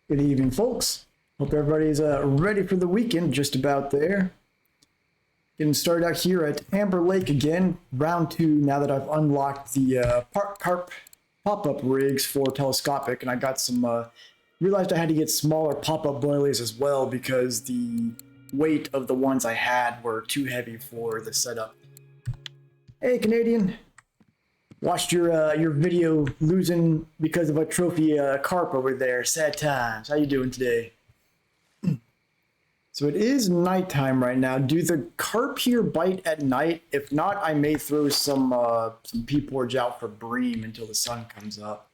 Good evening, folks. Hope everybody's ready for the weekend, just about there. Getting started out here at Amber Lake again, round 2, now that I've unlocked the carp pop-up rigs for telescopic, and I got some, realized I had to get smaller pop-up boilies as well because the weight of the ones I had were too heavy for the setup. Hey, Canadian. Watched your video losing because of a trophy carp over there. Sad times. How you doing today? So it is nighttime right now. Do the carp here bite at night? If not, I may throw some pea porridge out for bream until the sun comes up.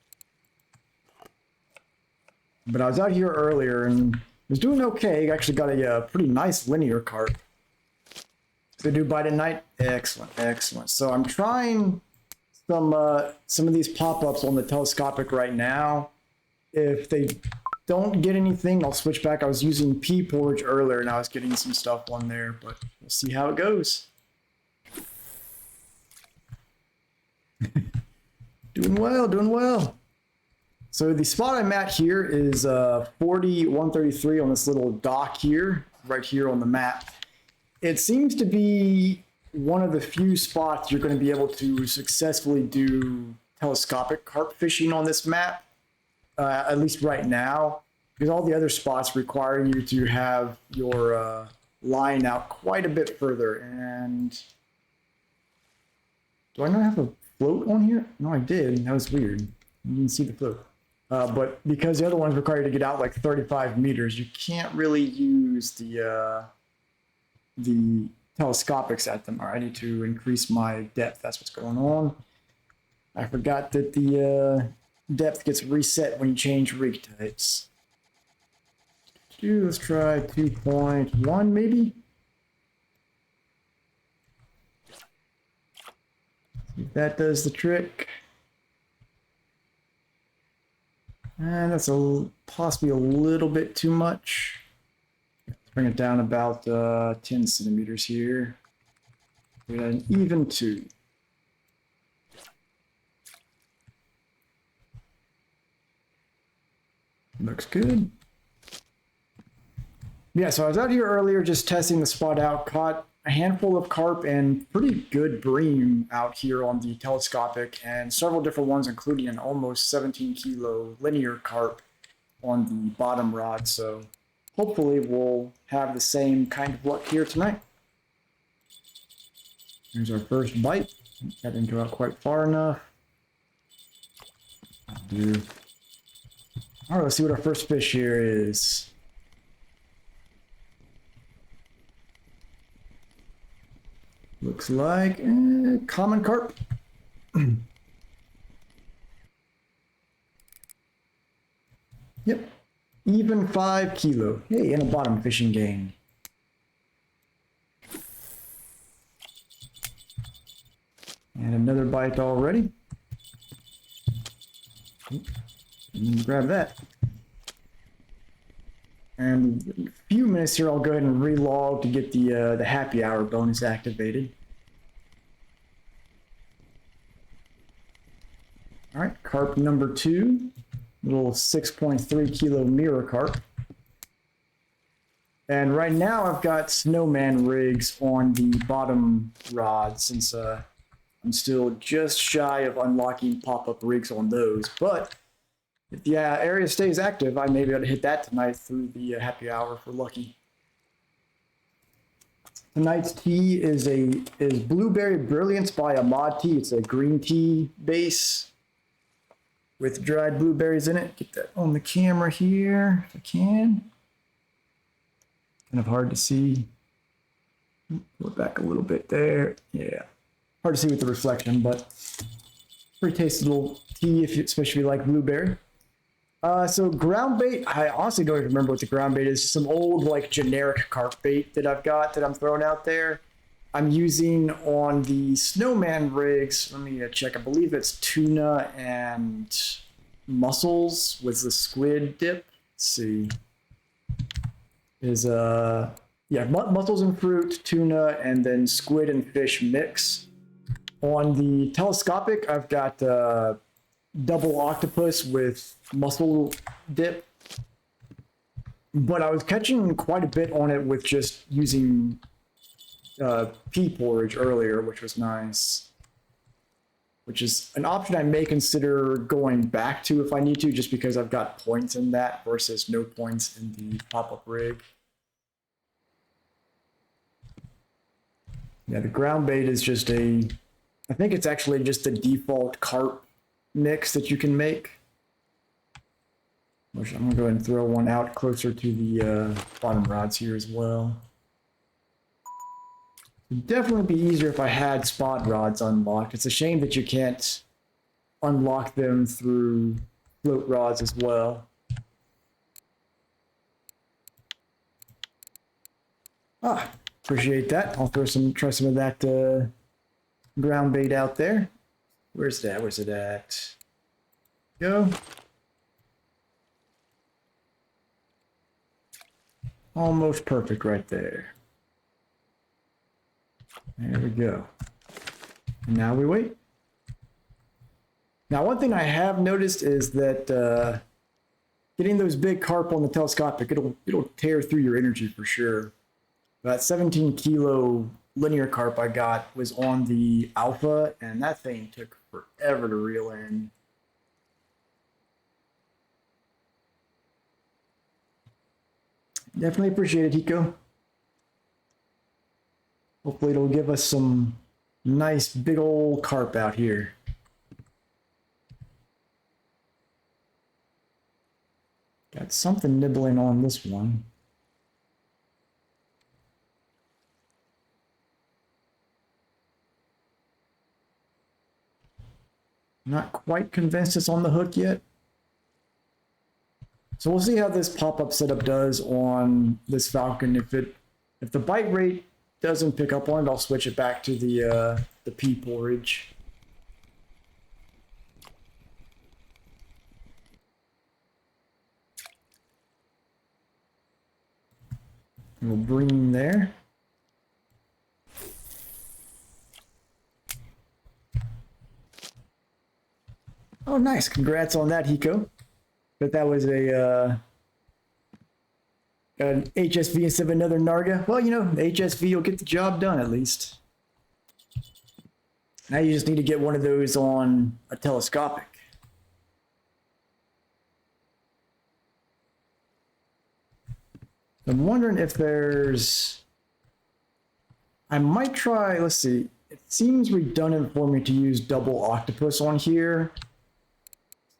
But I was out here earlier and was doing okay. Actually got a pretty nice linear carp. So they do bite at night? Excellent, excellent. So I'm trying some of these pop-ups on the telescopic right now. If they don't get anything, I'll switch back. I was using pea porridge earlier and I was getting some stuff on there, but we'll see how it goes. Doing well, doing well. So the spot I'm at here is 4133 on this little dock here, right here on the map. It seems to be one of the few spots you're going to be able to successfully do telescopic carp fishing on this map, at least right now, because all the other spots require you to have your line out quite a bit further. And do I not have a float on here? No, I did. That was weird. You didn't see the float. But because the other ones require you to get out like 35 meters, you can't really use the telescopics at them. All right, I need to increase my depth. That's what's going on. I forgot that the depth gets reset when you change rig types. Let's try 2.1 maybe. See if that does the trick. And that's possibly a little bit too much. Bring it down about 10 centimeters here. We got an even 2. Looks good. Yeah, so I was out here earlier just testing the spot out, caught a handful of carp and pretty good bream out here on the telescopic, and several different ones, including an almost 17 kilo linear carp on the bottom rod. So hopefully we'll have the same kind of luck here tonight. Here's our first bite. That didn't go out quite far enough. All right, let's see what our first fish here is. Looks like common carp. Yep. Even 5 kilo. Hey, and a bottom fishing game. And another bite already. Grab that. And in a few minutes here, I'll go ahead and relog to get the happy hour bonus activated. All right, carp number 2. Little 6.3 kilo mirror carp. And right now I've got snowman rigs on the bottom rod since I'm still just shy of unlocking pop-up rigs on those. But if the area stays active, I may be able to hit that tonight through the happy hour for lucky. Tonight's tea is Blueberry Brilliance by Ahmad Tea. It's a green tea base with dried blueberries in it. Get that on the camera here if I can. Kind of hard to see. Pull it back a little bit there. Yeah, hard to see with the reflection, but pretty tasty little tea, especially if you like blueberry. So ground bait, I honestly don't even remember what the ground bait is. Just some old like generic carp bait that I've got that I'm throwing out there. I'm using on the snowman rigs. Let me check. I believe it's tuna and mussels with the squid dip. Let's see. Mussels and fruit, tuna, and then squid and fish mix. On the telescopic, I've got double octopus with mussel dip. but I was catching quite a bit on it with just using pea porridge earlier, which was nice. Which is an option I may consider going back to if I need to, just because I've got points in that versus no points in the pop-up rig. Yeah, the ground bait is just I think it's actually just the default carp mix that you can make. Which I'm gonna go ahead and throw one out closer to the bottom rods here as well. It'd definitely be easier if I had spot rods unlocked. It's a shame that you can't unlock them through float rods as well. Ah, appreciate that. I'll try some of that ground bait out there. Where's that? Where's it at? Go. Almost perfect right there. There we go. And now we wait. Now, one thing I have noticed is that getting those big carp on the telescopic, it'll tear through your energy for sure. That 17 kilo linear carp I got was on the alpha, and that thing took forever to reel in. Definitely appreciate it, Hiko. Hopefully it'll give us some nice big old carp out here. Got something nibbling on this one. Not quite convinced it's on the hook yet. So we'll see how this pop-up setup does on this Falcon. If the bite rate doesn't pick up on it, I'll switch it back to the pea porridge. We'll bring him there. Oh, nice. Congrats on that, Hiko. But that was an HSV instead of another Narga. Well, you know, the HSV will get the job done at least. Now you just need to get one of those on a telescopic. I'm wondering if there's... I might try, let's see. It seems redundant for me to use double octopus on here.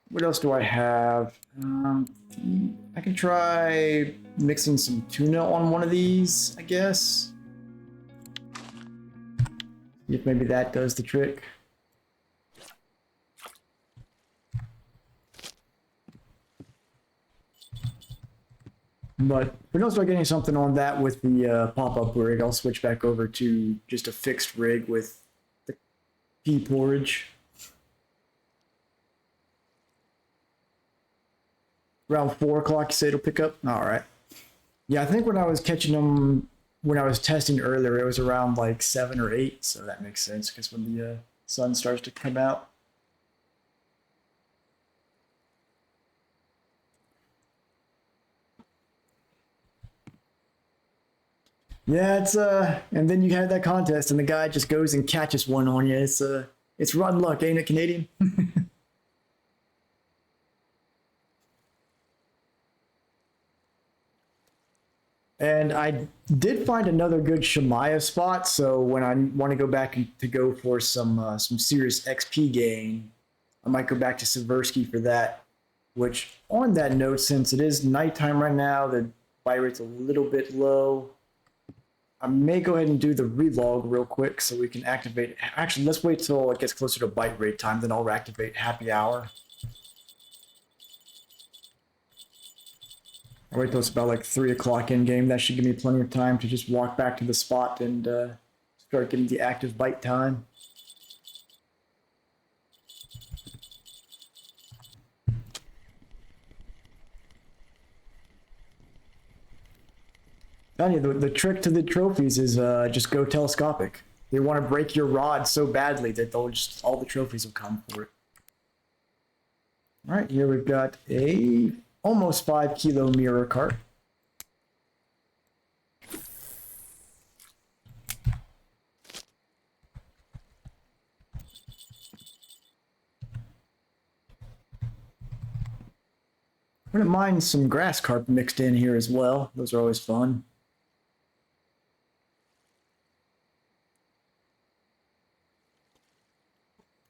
What else do I have? I can try mixing some tuna on one of these, I guess. See if maybe that does the trick. But if we don't start getting something on that with the pop-up rig, I'll switch back over to just a fixed rig with the pea porridge. Around 4 o'clock, you say it'll pick up? All right. Yeah, I think when I was catching them, when I was testing earlier, it was around like 7 or 8, so that makes sense because when the sun starts to come out. Yeah, it's and then you have that contest, and the guy just goes and catches one on you. It's rotten luck, ain't it, Canadian? And I did find another good Shemaya spot, so when I want to go back to go for some serious XP gain, I might go back to Seversky for that. Which, on that note, since it is nighttime right now, the bite rate's a little bit low. I may go ahead and do the relog real quick so we can activate. Actually, let's wait till it gets closer to bite rate time, then I'll activate happy hour. I'll wait till it's about like 3 o'clock in game. That should give me plenty of time to just walk back to the spot and start getting the active bite time. Telling you, the trick to the trophies is just go telescopic. They want to break your rod so badly that they'll just all the trophies will come for it. All right, here we've got a almost 5 kilo mirror carp. Wouldn't mind some grass carp mixed in here as well. Those are always fun.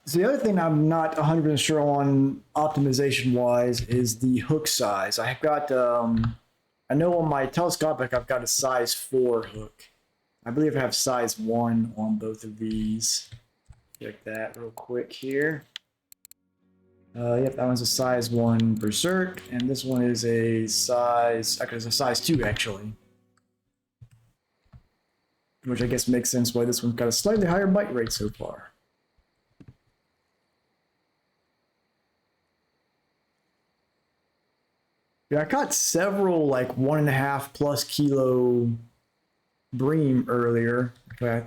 So the other thing I'm not 100% sure on optimization wise is the hook size. I've got, I know on my telescopic I've got a size 4 hook. I believe I have size 1 on both of these. Check that real quick here. Yep, that one's a size 1 Berserk, and this one is a size, actually it's a size 2 actually. Which I guess makes sense why this one's got a slightly higher bite rate so far. Yeah, I caught several like 1.5+ kilo bream earlier. I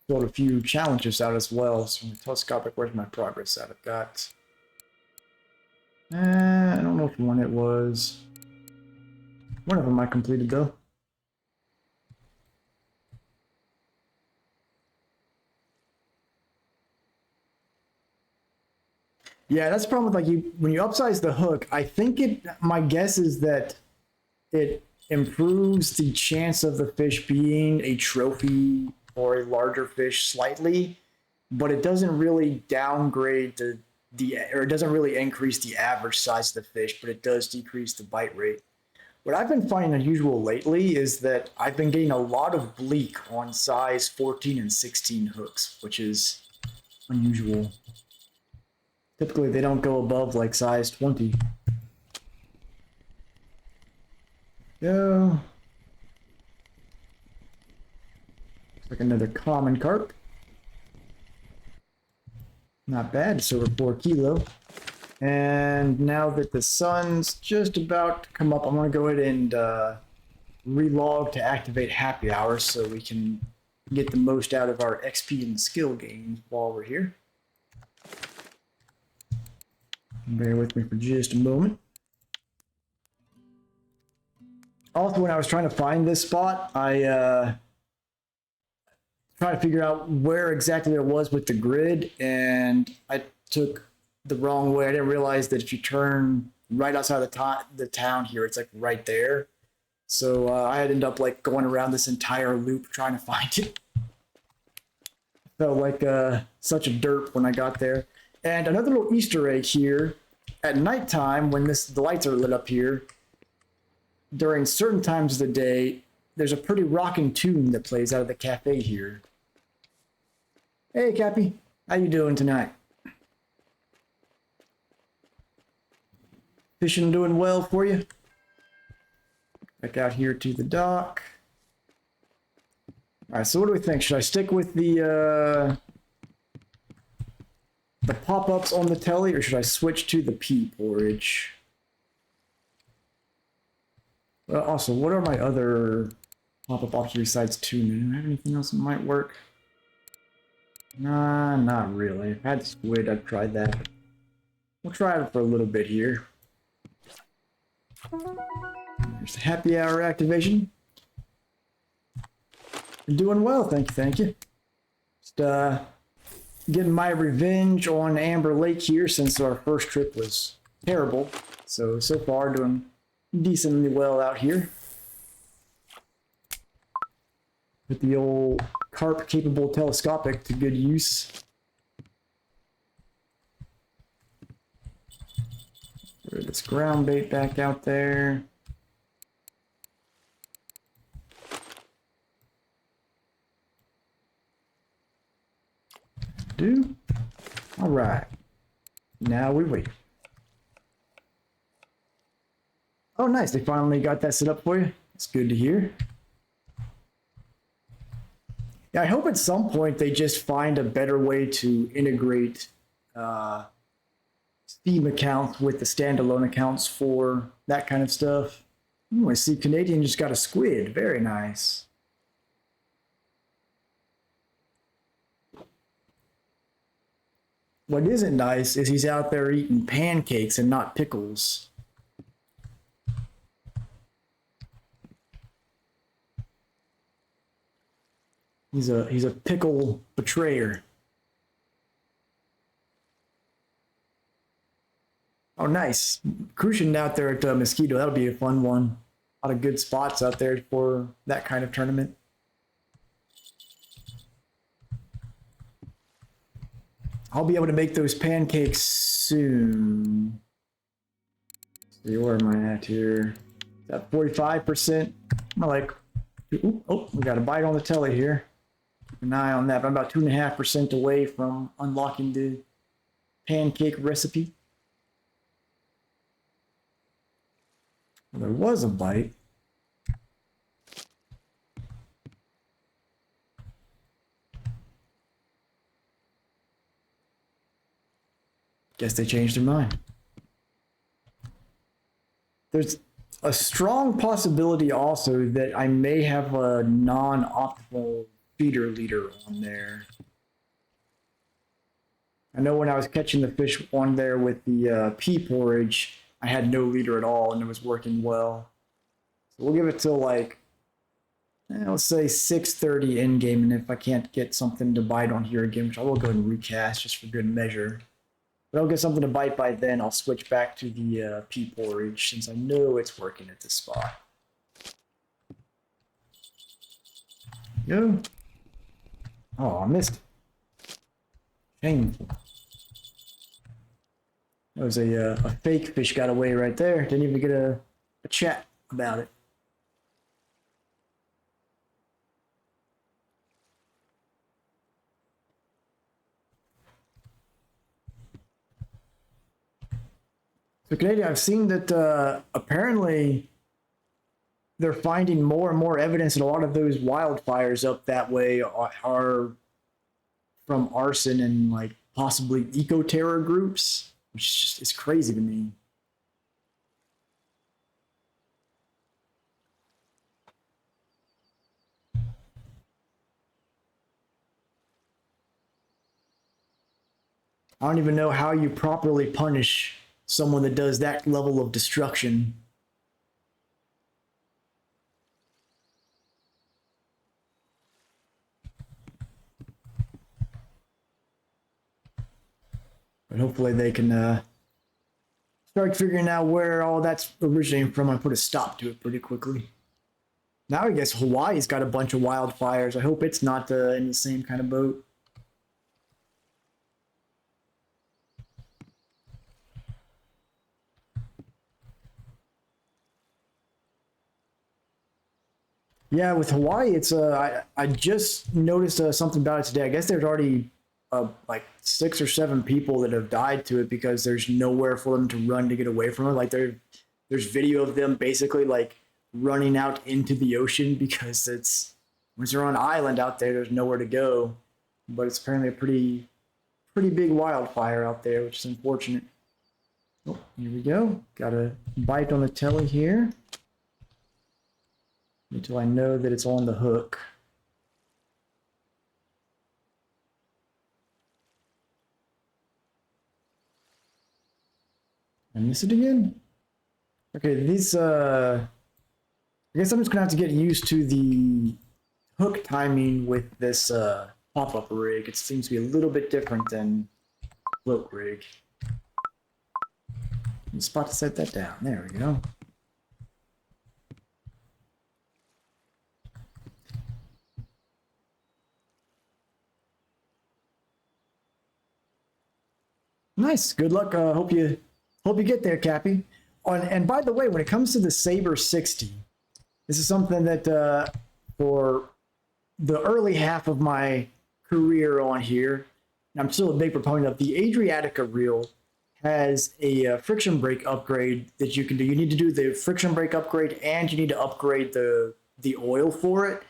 filled a few challenges out as well. So telescopic, where's my progress at? I've got, I don't know which one it was. One of them I completed though. Yeah, that's the problem with like when you upsize the hook. I think my guess is that it improves the chance of the fish being a trophy or a larger fish slightly, but it doesn't really downgrade or it doesn't really increase the average size of the fish, but it does decrease the bite rate. What I've been finding unusual lately is that I've been getting a lot of bleak on size 14 and 16 hooks, which is unusual. Typically, they don't go above like size 20. Go. Looks like another common carp. Not bad, it's over 4 kilo. And now that the sun's just about to come up, I'm going to go ahead and relog to activate happy hour so we can get the most out of our XP and skill gains while we're here. Bear with me for just a moment. Also, when I was trying to find this spot, I tried to figure out where exactly it was with the grid, and I took the wrong way. I didn't realize that if you turn right outside the town here, it's like right there. So I had ended up like going around this entire loop trying to find it. Felt like such a derp when I got there. And another little Easter egg here, at nighttime when the lights are lit up here, during certain times of the day, there's a pretty rocking tune that plays out of the cafe here. Hey Cappy, how you doing tonight? Fishing doing well for you? Back out here to the dock. Alright, so what do we think? Should I stick with the pop-ups on the telly, or should I switch to the pea porridge? Also, what are my other pop-up options besides tuna? Do I have anything else that might work? Nah, not really. If I had squid, I'd try that. We'll try it for a little bit here. There's the happy hour activation. You're doing well, thank you. Just getting my revenge on Amber Lake here since our first trip was terrible. So far doing decently well out here. Put the old carp capable telescopic to good use. Throw this ground bait back out there. All right. Now we wait. Oh, nice. They finally got that set up for you. It's good to hear. Yeah, I hope at some point they just find a better way to integrate Steam accounts with the standalone accounts for that kind of stuff. Ooh, I see Canadian just got a squid. Very nice. What isn't nice is he's out there eating pancakes and not pickles. He's a pickle betrayer. Oh, nice. Cruising out there at Mosquito, that'll be a fun one. A lot of good spots out there for that kind of tournament. I'll be able to make those pancakes soon. Let's see, where am I at here? At 45%. I'm like, oh, we got a bite on the telly here. Keep an eye on that. But I'm about 2.5% away from unlocking the pancake recipe. Well, there was a bite. Guess they changed their mind. There's a strong possibility also that I may have a non-optimal feeder leader on there. I know when I was catching the fish on there with the pea porridge, I had no leader at all and it was working well. So we'll give it till like, let's say 6:30 in game, and if I can't get something to bite on here again, which I will go ahead and recast just for good measure. If I don't get something to bite by then, I'll switch back to the pea porridge since I know it's working at this spot. Go. Oh, I missed it. Shameful. That was a fake fish got away right there. Didn't even get a chat about it. So Canadian, I've seen that apparently they're finding more and more evidence that a lot of those wildfires up that way are from arson and like possibly eco-terror groups, which is just, it's crazy to me. I don't even know how you properly punish someone that does that level of destruction. But hopefully they can start figuring out where all that's originating from and put a stop to it pretty quickly. Now I guess Hawaii's got a bunch of wildfires. I hope it's not in the same kind of boat. Yeah, with Hawaii, it's I just noticed something about it today. I guess there's already like 6 or 7 people that have died to it because there's nowhere for them to run to get away from it. Like there's video of them basically like running out into the ocean because it's once you're on an island out there, there's nowhere to go. But it's apparently a pretty big wildfire out there, which is unfortunate. Oh, here we go. Got a bite on the telly here. Until I know that it's on the hook. I miss it again? Okay, these, I guess I'm just gonna have to get used to the hook timing with this pop-up rig. It seems to be a little bit different than float rig. Spot to set that down. There we go. Nice. Good luck. Hope you get there, Cappy. And by the way, when it comes to the Saber 60, this is something that for the early half of my career on here, I'm still a big proponent of the Adriatica reel has a friction brake upgrade that you can do. You need to do the friction brake upgrade and you need to upgrade the oil for it.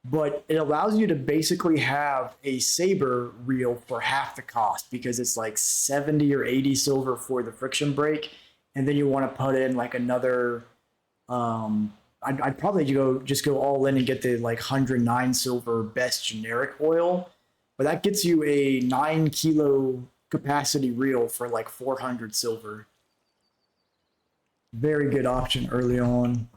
But it allows you to basically have a Saber reel for half the cost because it's like 70 or 80 silver for the friction brake. And then you want to put in like another, I'd probably just go all in and get the like 109 silver best generic oil. But that gets you a 9 kilo capacity reel for like 400 silver. Very good option early on.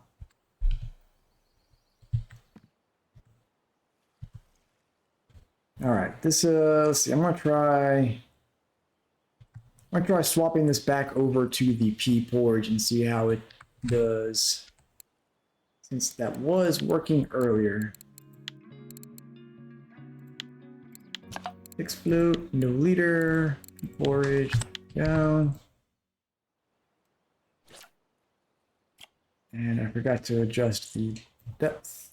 All right, this let's see. I'm gonna try I'm gonna try swapping this back over to the P porridge and see how it does. Since that was working earlier. 6 float, no leader, P porridge, down. And I forgot to adjust the depth.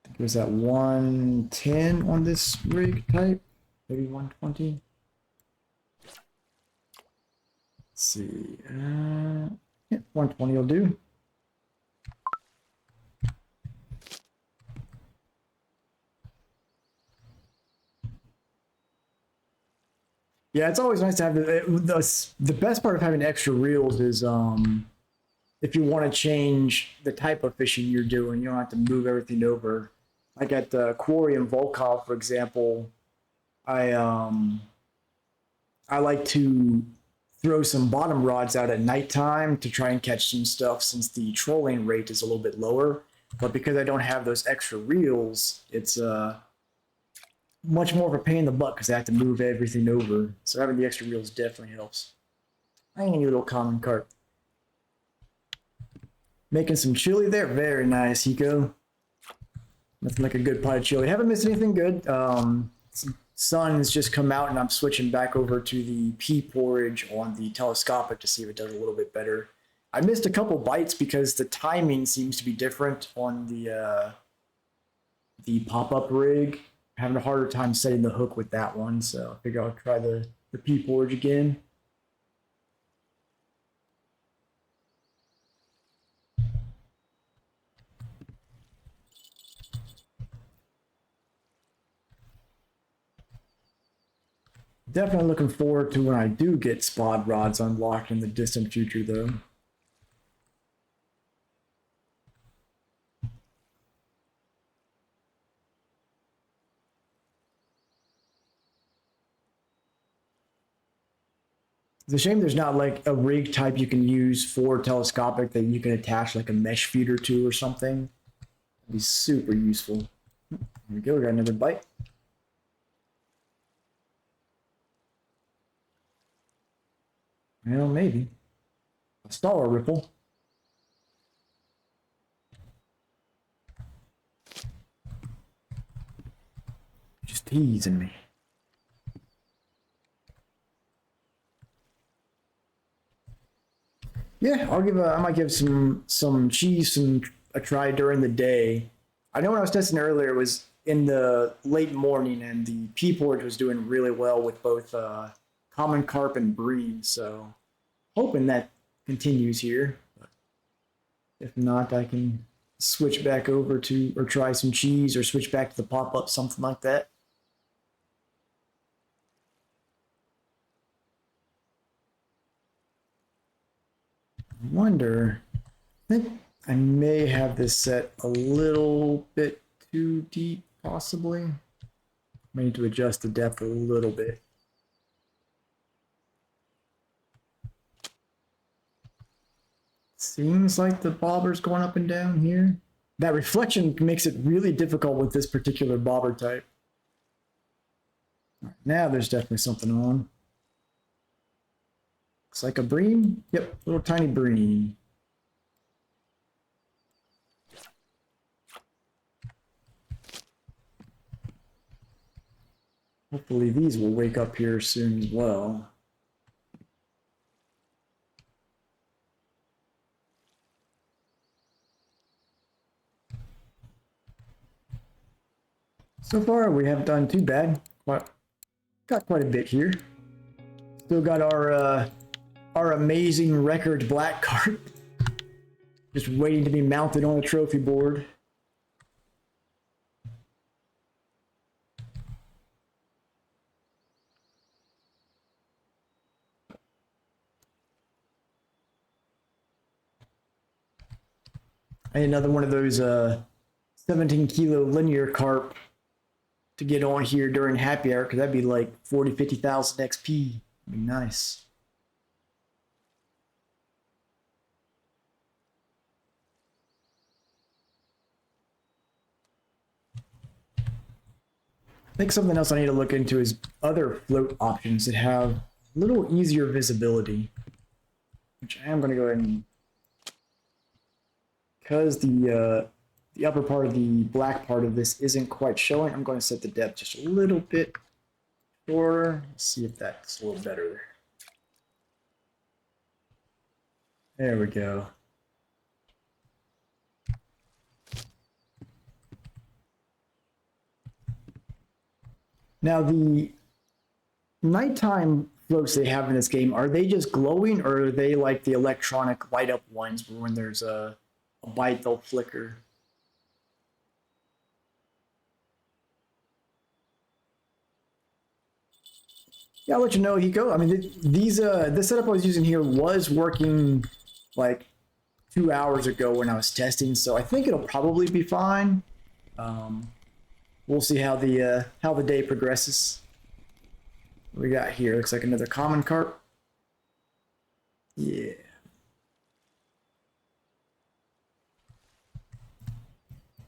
I think it was at 110 on this rig type, maybe 120. Let's see, yeah, 120 will do. Yeah, it's always nice to have the best part of having extra reels is if you want to change the type of fishing you're doing, you don't have to move everything over. Like at the quarry in Volkov, for example, I like to throw some bottom rods out at nighttime to try and catch some stuff since the trolling rate is a little bit lower. But because I don't have those extra reels, it's much more of a pain in the butt because I have to move everything over. So having the extra reels definitely helps. Tiny little common carp. Making some chili there. Very nice, Hiko. Nothing like a good pot of chili. Haven't missed anything good. Sun's just come out and I'm switching back over to the pea porridge on the telescopic to see if it does a little bit better. I missed a couple bites because the timing seems to be different on the pop-up rig. Having a harder time setting the hook with that one, so I figure I'll try the pea porridge again. Definitely looking forward to when I do get spod rods unlocked in the distant future, though. It's a shame there's not like a rig type you can use for telescopic that you can attach like a mesh feeder to or something. It'd be super useful. Here we go, we got another bite. Well, maybe. A star ripple. Just teasing me. Yeah, I might give some cheese a try during the day. I know when I was testing earlier, it was in the late morning, and the pea porridge was doing really well with both common carp and bream. So hoping that continues here. But if not, I can switch back over to or try some cheese or switch back to the pop up, something like that. I wonder. I think I may have this set a little bit too deep, possibly. May need to adjust the depth a little bit. Seems like the bobber's going up and down here. That reflection makes it really difficult with this particular bobber type. Right, now there's definitely something on. Looks like a bream. Yep, little tiny bream. Hopefully these will wake up here soon as well. So far, we haven't done too bad. Got quite a bit here. Still got our amazing record black card. Just waiting to be mounted on a trophy board. I need another one of those 17-kilo linear carp to get on here during happy hour, because that'd be like 40, 50,000 XP. That'd be nice. think something else I need to look into is other float options that have a little easier visibility, which I am going to go ahead and, because the upper part of the black part of this isn't quite showing, I'm going to set the depth just a little bit shorter. Let's see if that's a little better. There we go. Now the nighttime floats they have in this game, are they just glowing, or are they like the electronic light up ones where when there's a bite they'll flicker? Yeah, I'll let you know, Hiko. I mean, this setup I was using here was working like 2 hours ago when I was testing, so I think it'll probably be fine. We'll see how the day progresses. What we got here? Looks like another common carp. Yeah.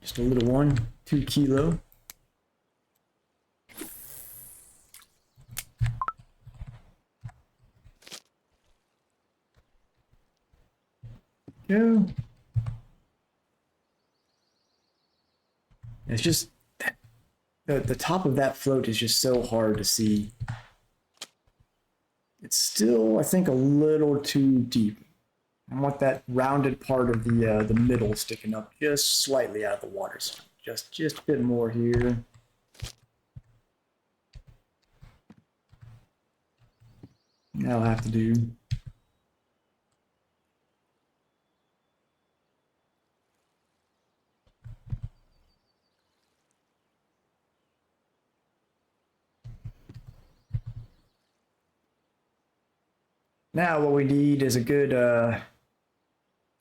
Just a little one, 2 kilo. Go. It's just the top of that float is just so hard to see. It's still, I think, a little too deep. I want that rounded part of the middle sticking up just slightly out of the water. So just a bit more here. That'll have to do. Now what we need is a good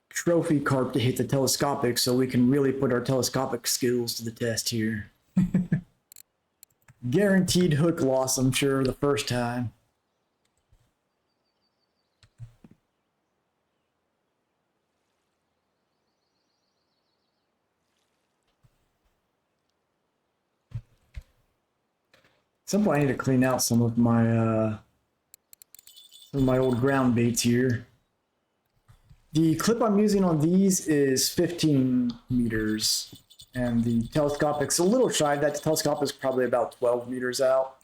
trophy carp to hit the telescopic so we can really put our telescopic skills to the test here. Guaranteed hook loss, I'm sure, the first time. At some point I need to clean out some of my old ground baits here. The clip I'm using on these is 15 meters, and the telescopic's a little shy of that. The telescopic is probably about 12 meters out.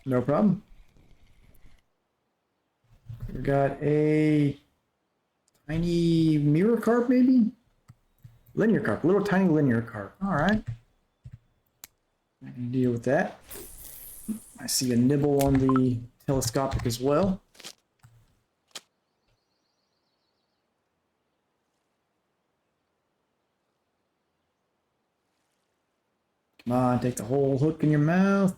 No problem. We got a tiny mirror carp, maybe? Linear carp, little tiny linear carp. All right. I can deal with that. I see a nibble on the telescopic as well. Come on, take the whole hook in your mouth.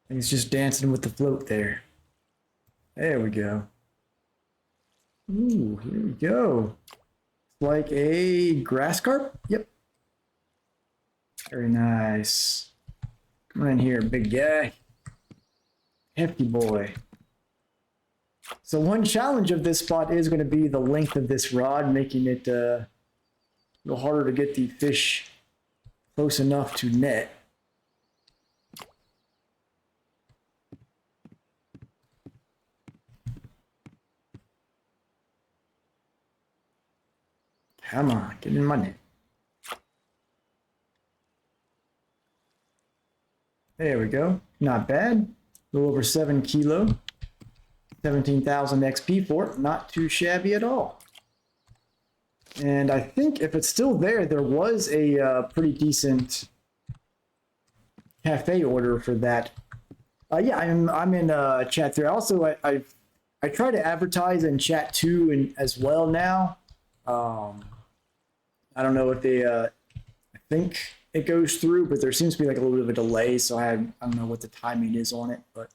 I think it's just dancing with the float there. There we go. Ooh, here we go. Like a grass carp? Yep. Very nice. Come on in here, big guy. Hefty boy. So one challenge of this spot is going to be the length of this rod, making it a little harder to get the fish close enough to net. Come on, get in my net. There we go. Not bad. A little over 7 kilo. 17,000 XP for it. Not too shabby at all. And I think if it's still there, there was a pretty decent cafe order for that. Yeah, I'm in chat 3. Also, I try to advertise in chat 2 and as well now. I don't know if they, I think it goes through, but there seems to be like a little bit of a delay, so I don't know what the timing is on it, but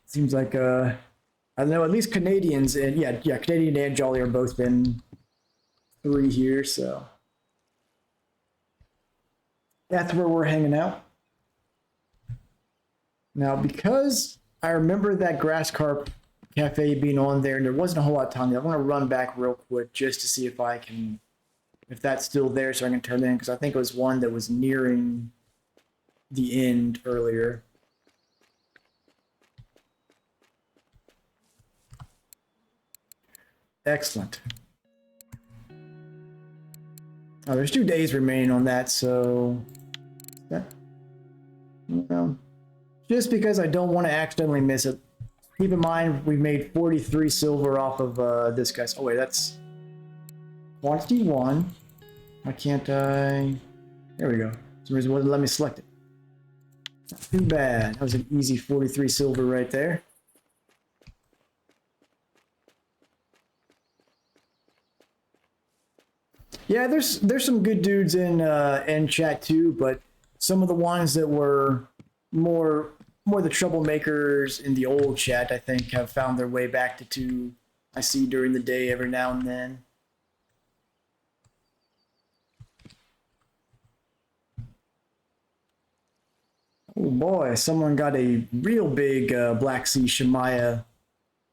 it seems like, I don't know, at least Canadians, and yeah, Canadian and Jolly are both been 3 here, so that's where we're hanging out. Now, because I remember that grass carp cafe being on there, and there wasn't a whole lot of time there. I'm gonna run back real quick just to see if I can, if that's still there, so I can turn it in, because I think it was one that was nearing the end earlier. Excellent. Oh, there's 2 days remaining on that, so that, well, just because I don't want to accidentally miss it. Keep in mind, we made 43 silver off of this guy's. Oh wait, that's quantity 1. Why can't I? There we go. For some reason it wouldn't let me select it. Not too bad. That was an easy 43 silver right there. Yeah, there's some good dudes in chat too, but some of the ones that were more the troublemakers in the old chat, I think, have found their way back to 2. I see during the day every now and then. Oh boy, someone got a real big Black Sea Shemaya.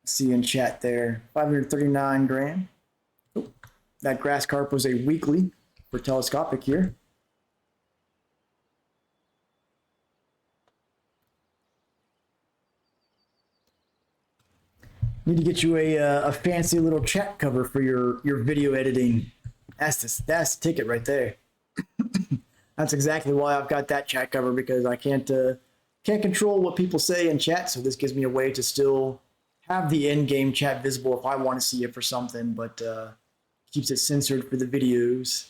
See in chat there, 539 grand. Oh, that grass carp was a weekly for telescopic here. Need to get you a fancy little chat cover for your video editing. That's the ticket right there. That's exactly why I've got that chat cover, because I can't control what people say in chat, so this gives me a way to still have the in-game chat visible if I want to see it for something, but keeps it censored for the videos.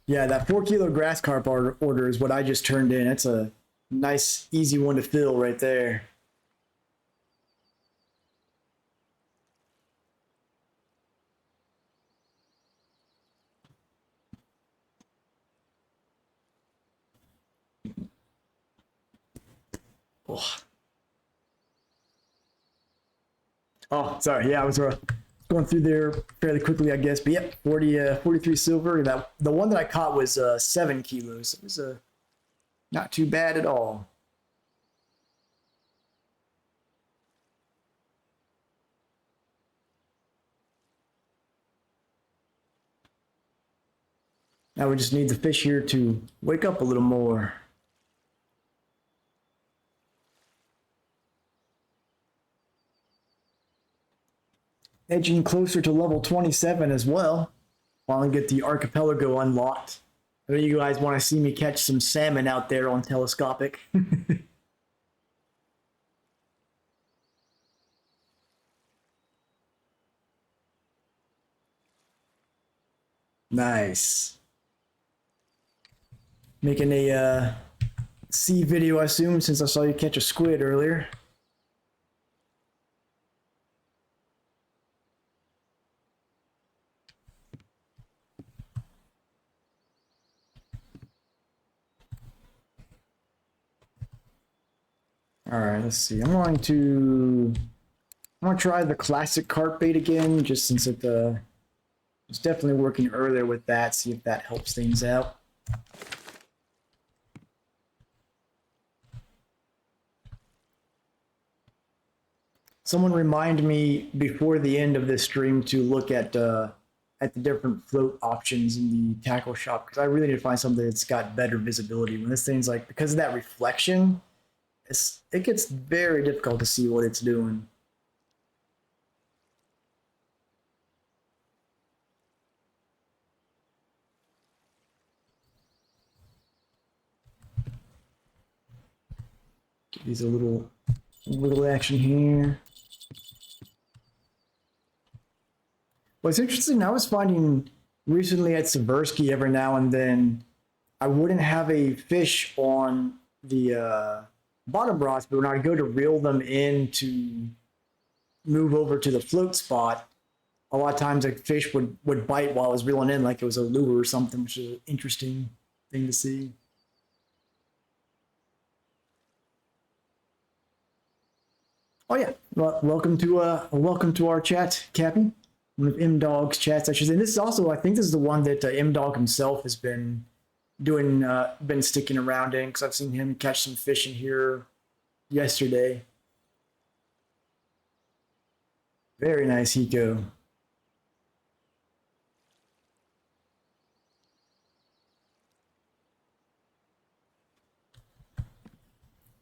Yeah, that 4-kilo grass carp order is what I just turned in. It's a nice, easy one to fill right there. Oh, sorry. Yeah, I was going through there fairly quickly, I guess. But yep, 43 silver. That the one that I caught was 7 kilos. It was not too bad at all. Now we just need the fish here to wake up a little more. Edging closer to level 27 as well. Finally get the archipelago unlocked. I know you guys want to see me catch some salmon out there on telescopic. Nice. Making a sea video, I assume, since I saw you catch a squid earlier. All right, let's see. I'm going to try the classic carp bait again, just since it was definitely working earlier with that. See if that helps things out. Someone remind me before the end of this stream to look at the different float options in the tackle shop, because I really need to find something that's got better visibility. When this thing's like, because of that reflection, it gets very difficult to see what it's doing. Give these a little action here. What's interesting, I was finding recently at Seversky every now and then, I wouldn't have a fish on the bottom rods, but when I go to reel them in to move over to the float spot, a lot of times a fish would bite while I was reeling in, like it was a lure or something, which is an interesting thing to see. Oh yeah, well, welcome to our chat, Cappy. One of M Dog's chats, I should say. This is also, I think, this is the one that M Dog himself has been doing, been sticking around in, because I've seen him catch some fish in here yesterday. Very nice, Hiko.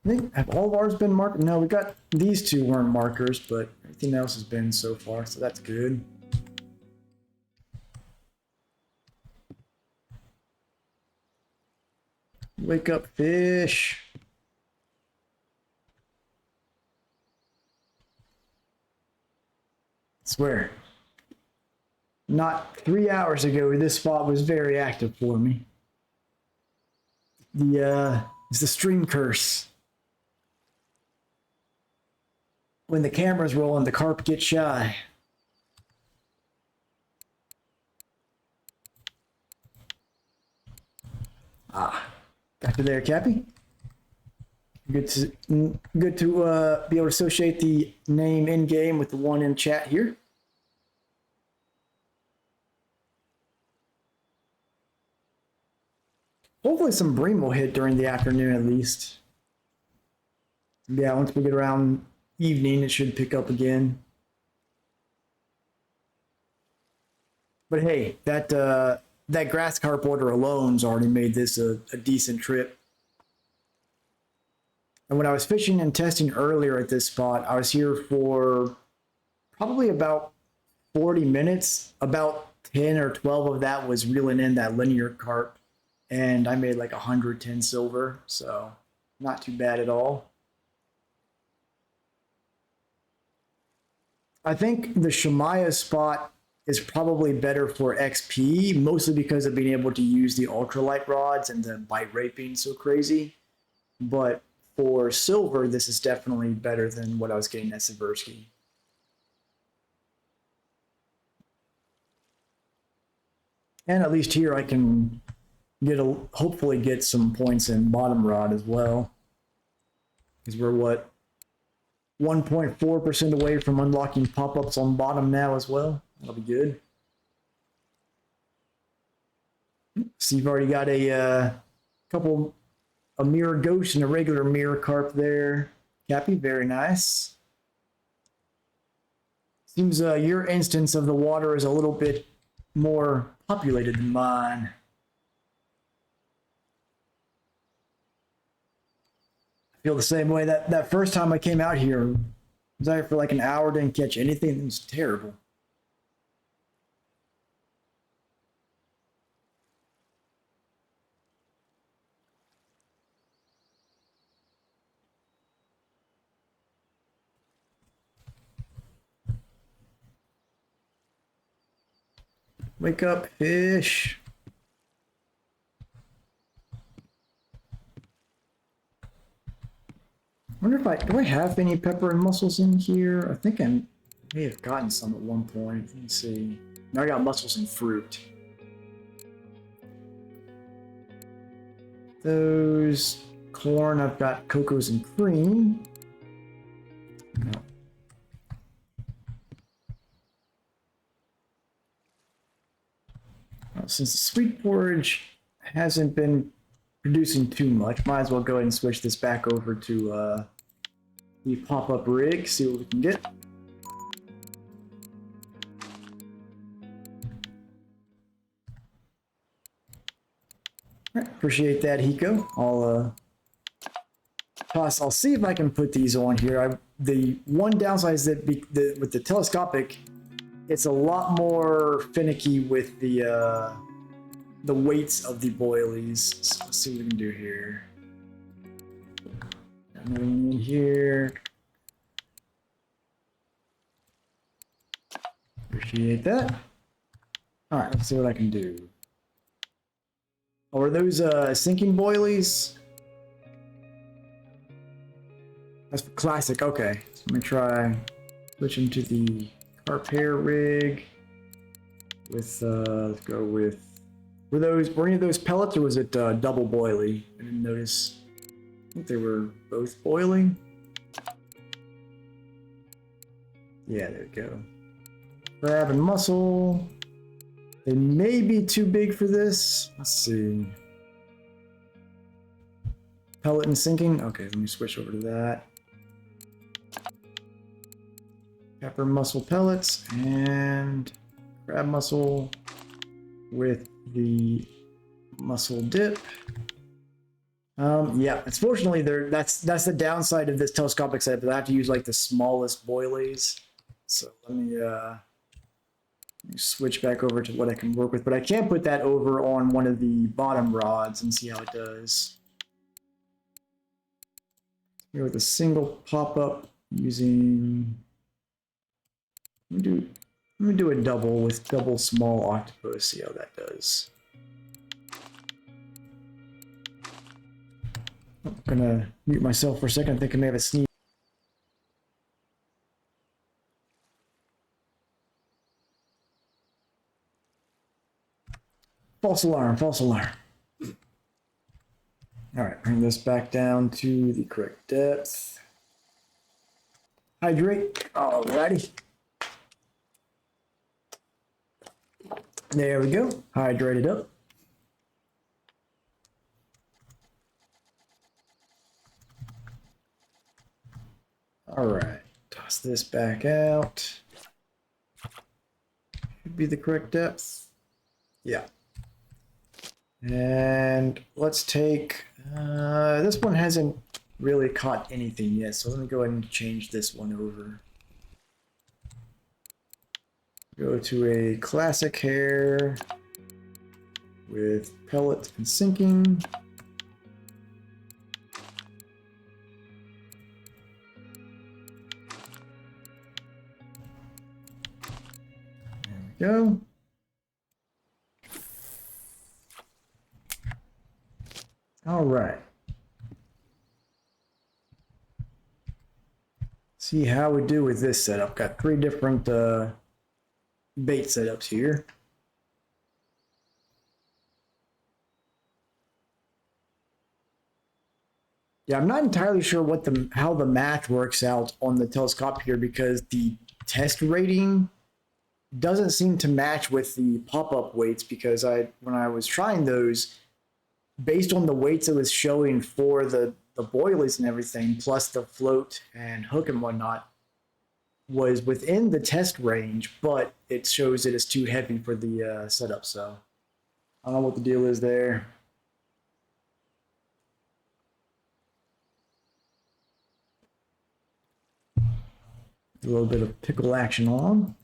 I think, have all of ours been marked? No, we got these two weren't markers, but everything else has been so far, so that's good. Wake up, fish. Swear. Not 3 hours ago, this spot was very active for me. It's the stream curse. When the camera's rolling, the carp gets shy. Ah, got you there, Cappy. Good to be able to associate the name in game with the one in chat here. Hopefully some bream will hit during the afternoon at least. Yeah, once we get around evening, it should pick up again. But hey, that grass carp order alone's already made this a decent trip. And when I was fishing and testing earlier at this spot, I was here for probably about 40 minutes. About 10 or 12 of that was reeling in that linear carp. And I made like 110 silver, so not too bad at all. I think the Shemaya spot is probably better for XP, mostly because of being able to use the ultralight rods and the bite rate being so crazy. But for silver, this is definitely better than what I was getting at Siversky. And at least here I can hopefully get some points in bottom rod as well. Because we're what? 1.4% away from unlocking pop-ups on bottom now as well. That'll be good. So you've already got a mirror ghost and a regular mirror carp there. Cappy, very nice. Seems your instance of the water is a little bit more populated than mine. I feel the same way. That first time I came out here, I was out here for like an hour, didn't catch anything. It was terrible. Wake up, fish. I wonder if do I have any pepper and mussels in here? I think I may have gotten some at one point. Let me see. Now I got mussels and fruit. Those corn, I've got cocos and cream. No. Since the sweet porridge hasn't been producing too much, might as well go ahead and switch this back over to the pop-up rig, see what we can get. All right, appreciate that, Hiko. I'll see if I can put these on here. The one downside is that with the telescopic, it's a lot more finicky with the weights of the boilies. So let's see what we can do here. Another here. Appreciate that. All right, let's see what I can do. Oh, are those sinking boilies? That's classic. Okay, so let me try switching to the carp hair rig. With let's go with. Were any of those pellets, or was it double boilie? I didn't notice. I think they were both boiling. Yeah, there we go. Crab and mussel. They may be too big for this. Let's see. Pellet and sinking. Okay, let me switch over to that. Pepper mussel pellets and crab mussel with the mussel dip. Yeah, unfortunately, that's the downside of this telescopic setup. I have to use like the smallest boilies. So let me switch back over to what I can work with, but I can't put that over on one of the bottom rods and see how it does. Here with a single pop-up using. Let me do a double with double small octopus. See how that does. I'm gonna mute myself for a second. I think I may have a sneeze. False alarm, false alarm. All right, bring this back down to the correct depth. Hydrate, alrighty. There we go, hydrated up. All right, toss this back out. Should be the correct depth. Yeah. And let's take, this one hasn't really caught anything yet, so let me go ahead and change this one over. Go to a classic hair with pellet and sinking. There we go. All right. See how we do with this setup. Got 3 different bait setups here. Yeah, I'm not entirely sure what how the math works out on the telescope here because the test rating doesn't seem to match with the pop-up weights because when I was trying those, based on the weights it was showing for the boilies and everything, plus the float and hook and whatnot, was within the test range, but it shows it is too heavy for the setup. So I don't know what the deal is there. A little bit of pickle action on.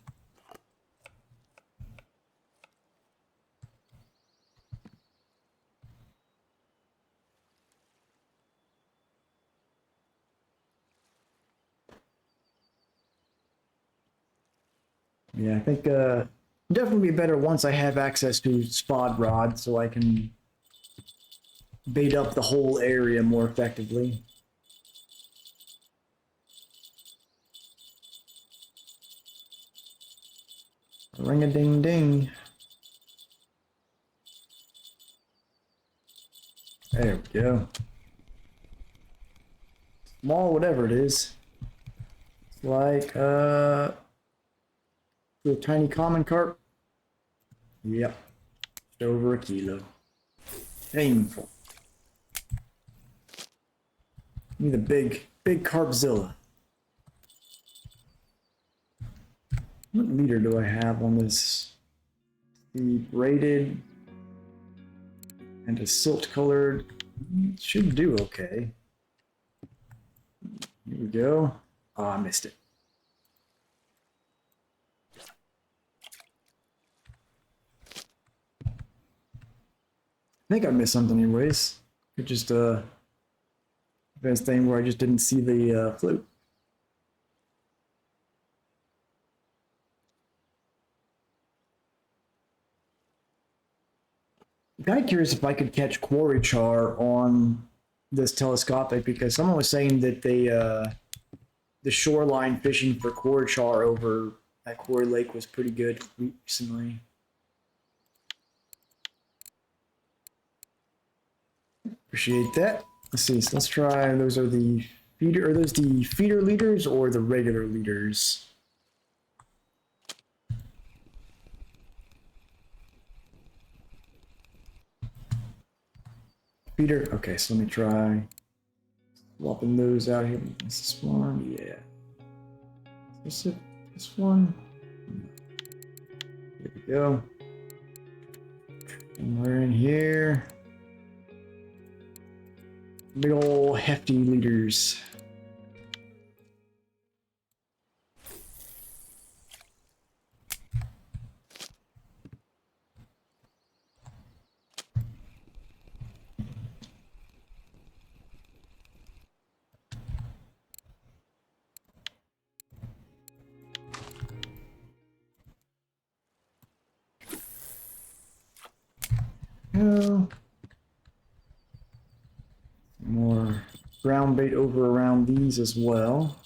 Yeah, I think definitely be better once I have access to spot rod so I can bait up the whole area more effectively. Ring-a-ding-ding. There we go. Small, whatever it is. It's like a tiny common carp. Yep. Just over a kilo. Painful. Give me the big carpzilla. What leader do I have on this? The braided and a silt colored. Should do okay. Here we go. Oh, I missed it. I think I missed something anyways. It just best thing where I just didn't see the float. I'm kind of curious if I could catch quarry char on this telescopic because someone was saying that they the shoreline fishing for quarry char over at Quarry Lake was pretty good recently. Appreciate that. Let's see. So let's try. Those are the feeder. Are those the feeder leaders or the regular leaders? Peter. Okay, so let me try swapping those out here. Is this one? Yeah. Is this it? This one? Here we go. And we're in here. Big ol' hefty liters. Go. More ground bait over around these as well.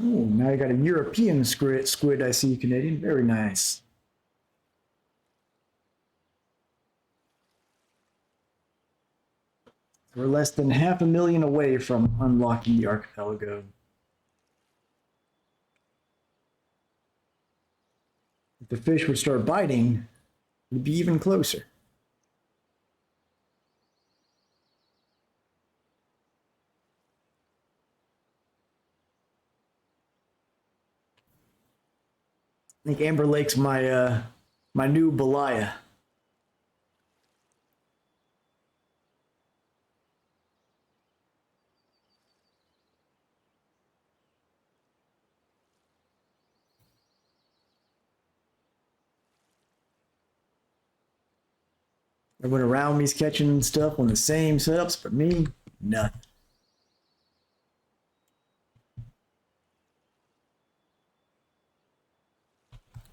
Oh, now you got a European squid. I see, Canadian. Very nice. We're less than 500,000 away from unlocking the archipelago. If the fish would start biting, we'd be even closer. I think Amber Lake's my my new Belaya. Everyone around me's catching stuff on the same setups, but me, nothing.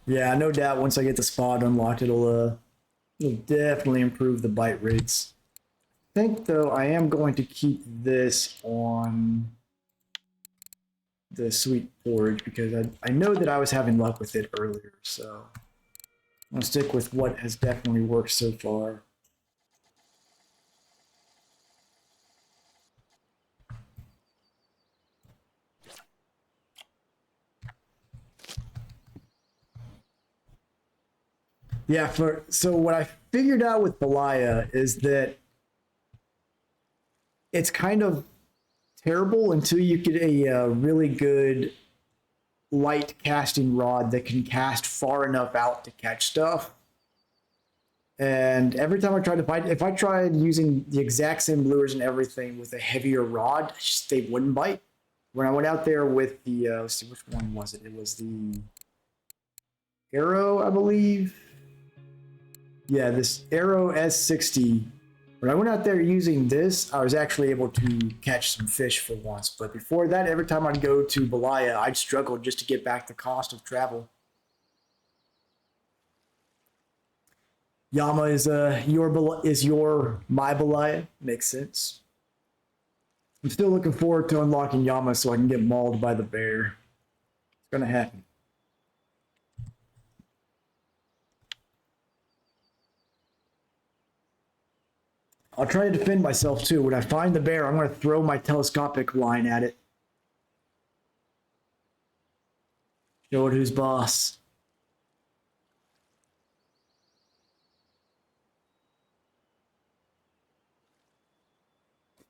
Yeah, no doubt once I get the spot unlocked, it'll definitely improve the bite rates. I think though I am going to keep this on the sweet porridge because I know that I was having luck with it earlier, so I'm gonna stick with what has definitely worked so far. Yeah, so what I figured out with Belaya is that it's kind of terrible until you get a really good light casting rod that can cast far enough out to catch stuff. And every time I tried to bite, if I tried using the exact same lures and everything with a heavier rod, they wouldn't bite. When I went out there with the, let's see, which one was it? It was the Arrow, I believe. Yeah, this Arrow S60. When I went out there using this, I was actually able to catch some fish for once. But before that, every time I'd go to Belaya, I'd struggle just to get back the cost of travel. Yama is my Belaya. Makes sense. I'm still looking forward to unlocking Yama so I can get mauled by the bear. It's gonna happen. I'll try to defend myself too. When I find the bear, I'm going to throw my telescopic line at it. Show it who's boss.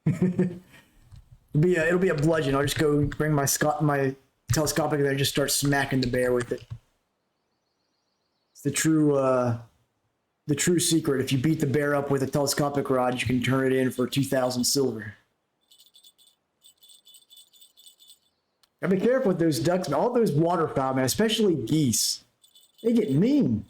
It'll be a bludgeon. I'll just go bring my telescopic there and just start smacking the bear with it. It's the true secret. If you beat the bear up with a telescopic rod, you can turn it in for 2,000 silver. Gotta be careful with those ducks, all those waterfowl, man, especially geese. They get mean.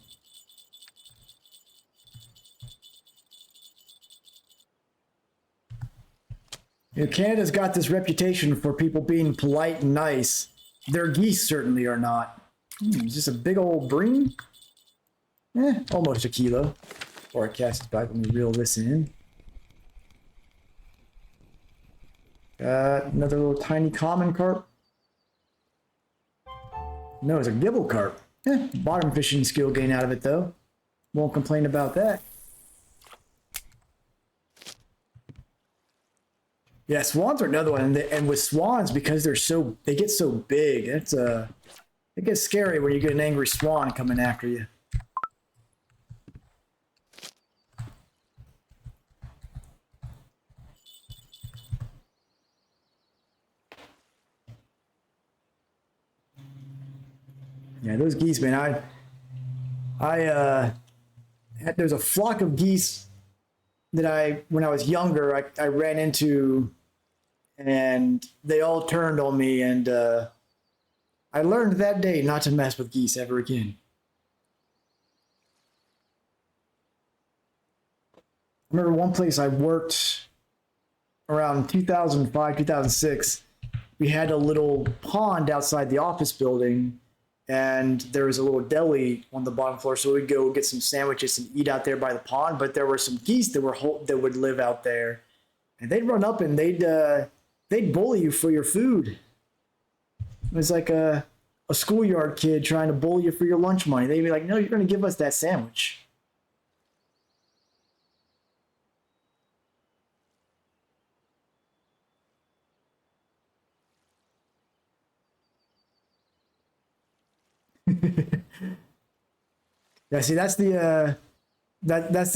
You know, Canada's got this reputation for people being polite and nice. Their geese certainly are not. Is this a big old bream? Almost a kilo. Or a cast back. Let me reel this in. Got another little tiny common carp. No, it's a gibble carp. Bottom fishing skill gain out of it though. Won't complain about that. Yeah, swans are another one, and with swans because they get so big. It gets scary when you get an angry swan coming after you. Yeah, those geese, man. There's a flock of geese that when I was younger, I ran into, and they all turned on me, and I learned that day not to mess with geese ever again. I remember one place I worked around 2005, 2006. We had a little pond outside the office building, and there was a little deli on the bottom floor, so we'd go get some sandwiches and eat out there by the pond. But there were some geese that would live out there, and they'd run up and they'd bully you for your food. It was like a schoolyard kid trying to bully you for your lunch money. They'd be like, "No, you're going to give us that sandwich." Yeah, see, that's the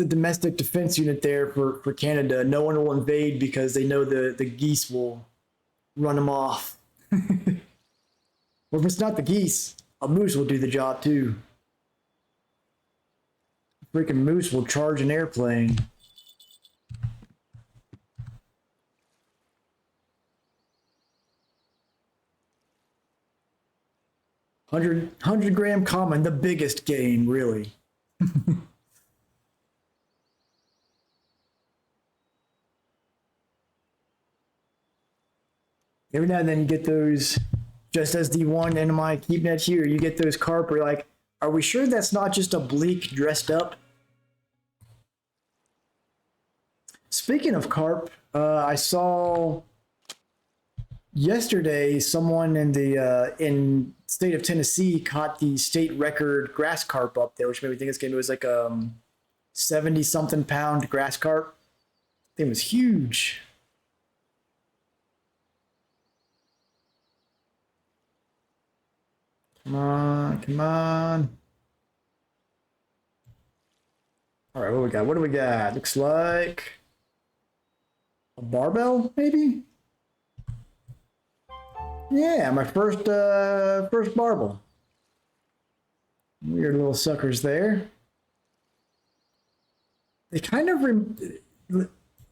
domestic defense unit there for Canada. No one will invade because they know the geese will run them off. Or if it's not the geese, a moose will do the job too. Freaking moose will charge an airplane. 100 gram common, the biggest gain, really. Every now and then you get those, just as the one in my keep net here, you get those carp where you're like, are we sure that's not just a bleak dressed up? Speaking of carp, I saw yesterday someone in state of Tennessee caught the state record grass carp up there, which made me think it was like 70 something pound grass carp. Thing was huge. Come on, come on. All right, what do we got? What do we got? Looks like a barbell, maybe? Yeah, my first barbell. Weird little suckers there. They kind of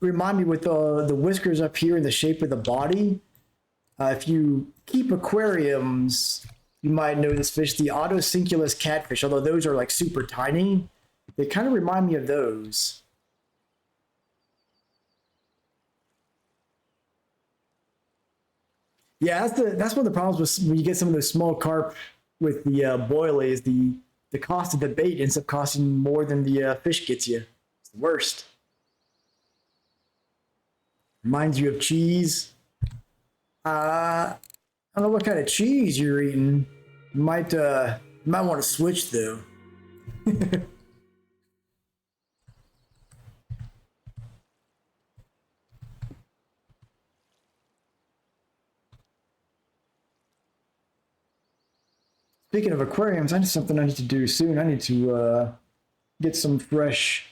remind me with the whiskers up here in the shape of the body. If you keep aquariums, you might know this fish, the autocinculus catfish, although those are like super tiny. They kind of remind me of those. Yeah, that's one of the problems with when you get some of those small carp with the boil is the cost of the bait ends up costing more than the fish gets you. It's the worst. Reminds you of cheese. I don't know what kind of cheese you're eating. You might want to switch though. Speaking of aquariums, I need something I need to do soon. I need to get some fresh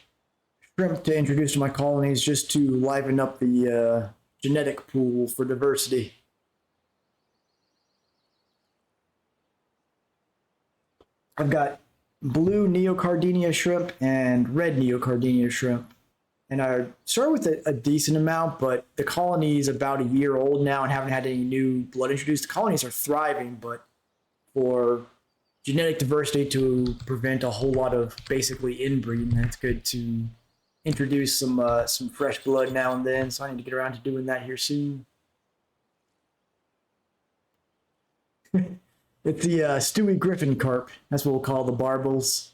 shrimp to introduce to my colonies just to liven up the genetic pool for diversity. I've got blue neocardinia shrimp and red neocardinia shrimp. And I started with a decent amount, but the colony is about a year old now and haven't had any new blood introduced. The colonies are thriving, but for genetic diversity to prevent a whole lot of basically inbreeding, it's good to introduce some fresh blood now and then. So I need to get around to doing that here soon. It's the Stewie Griffin carp. That's what we'll call the barbels.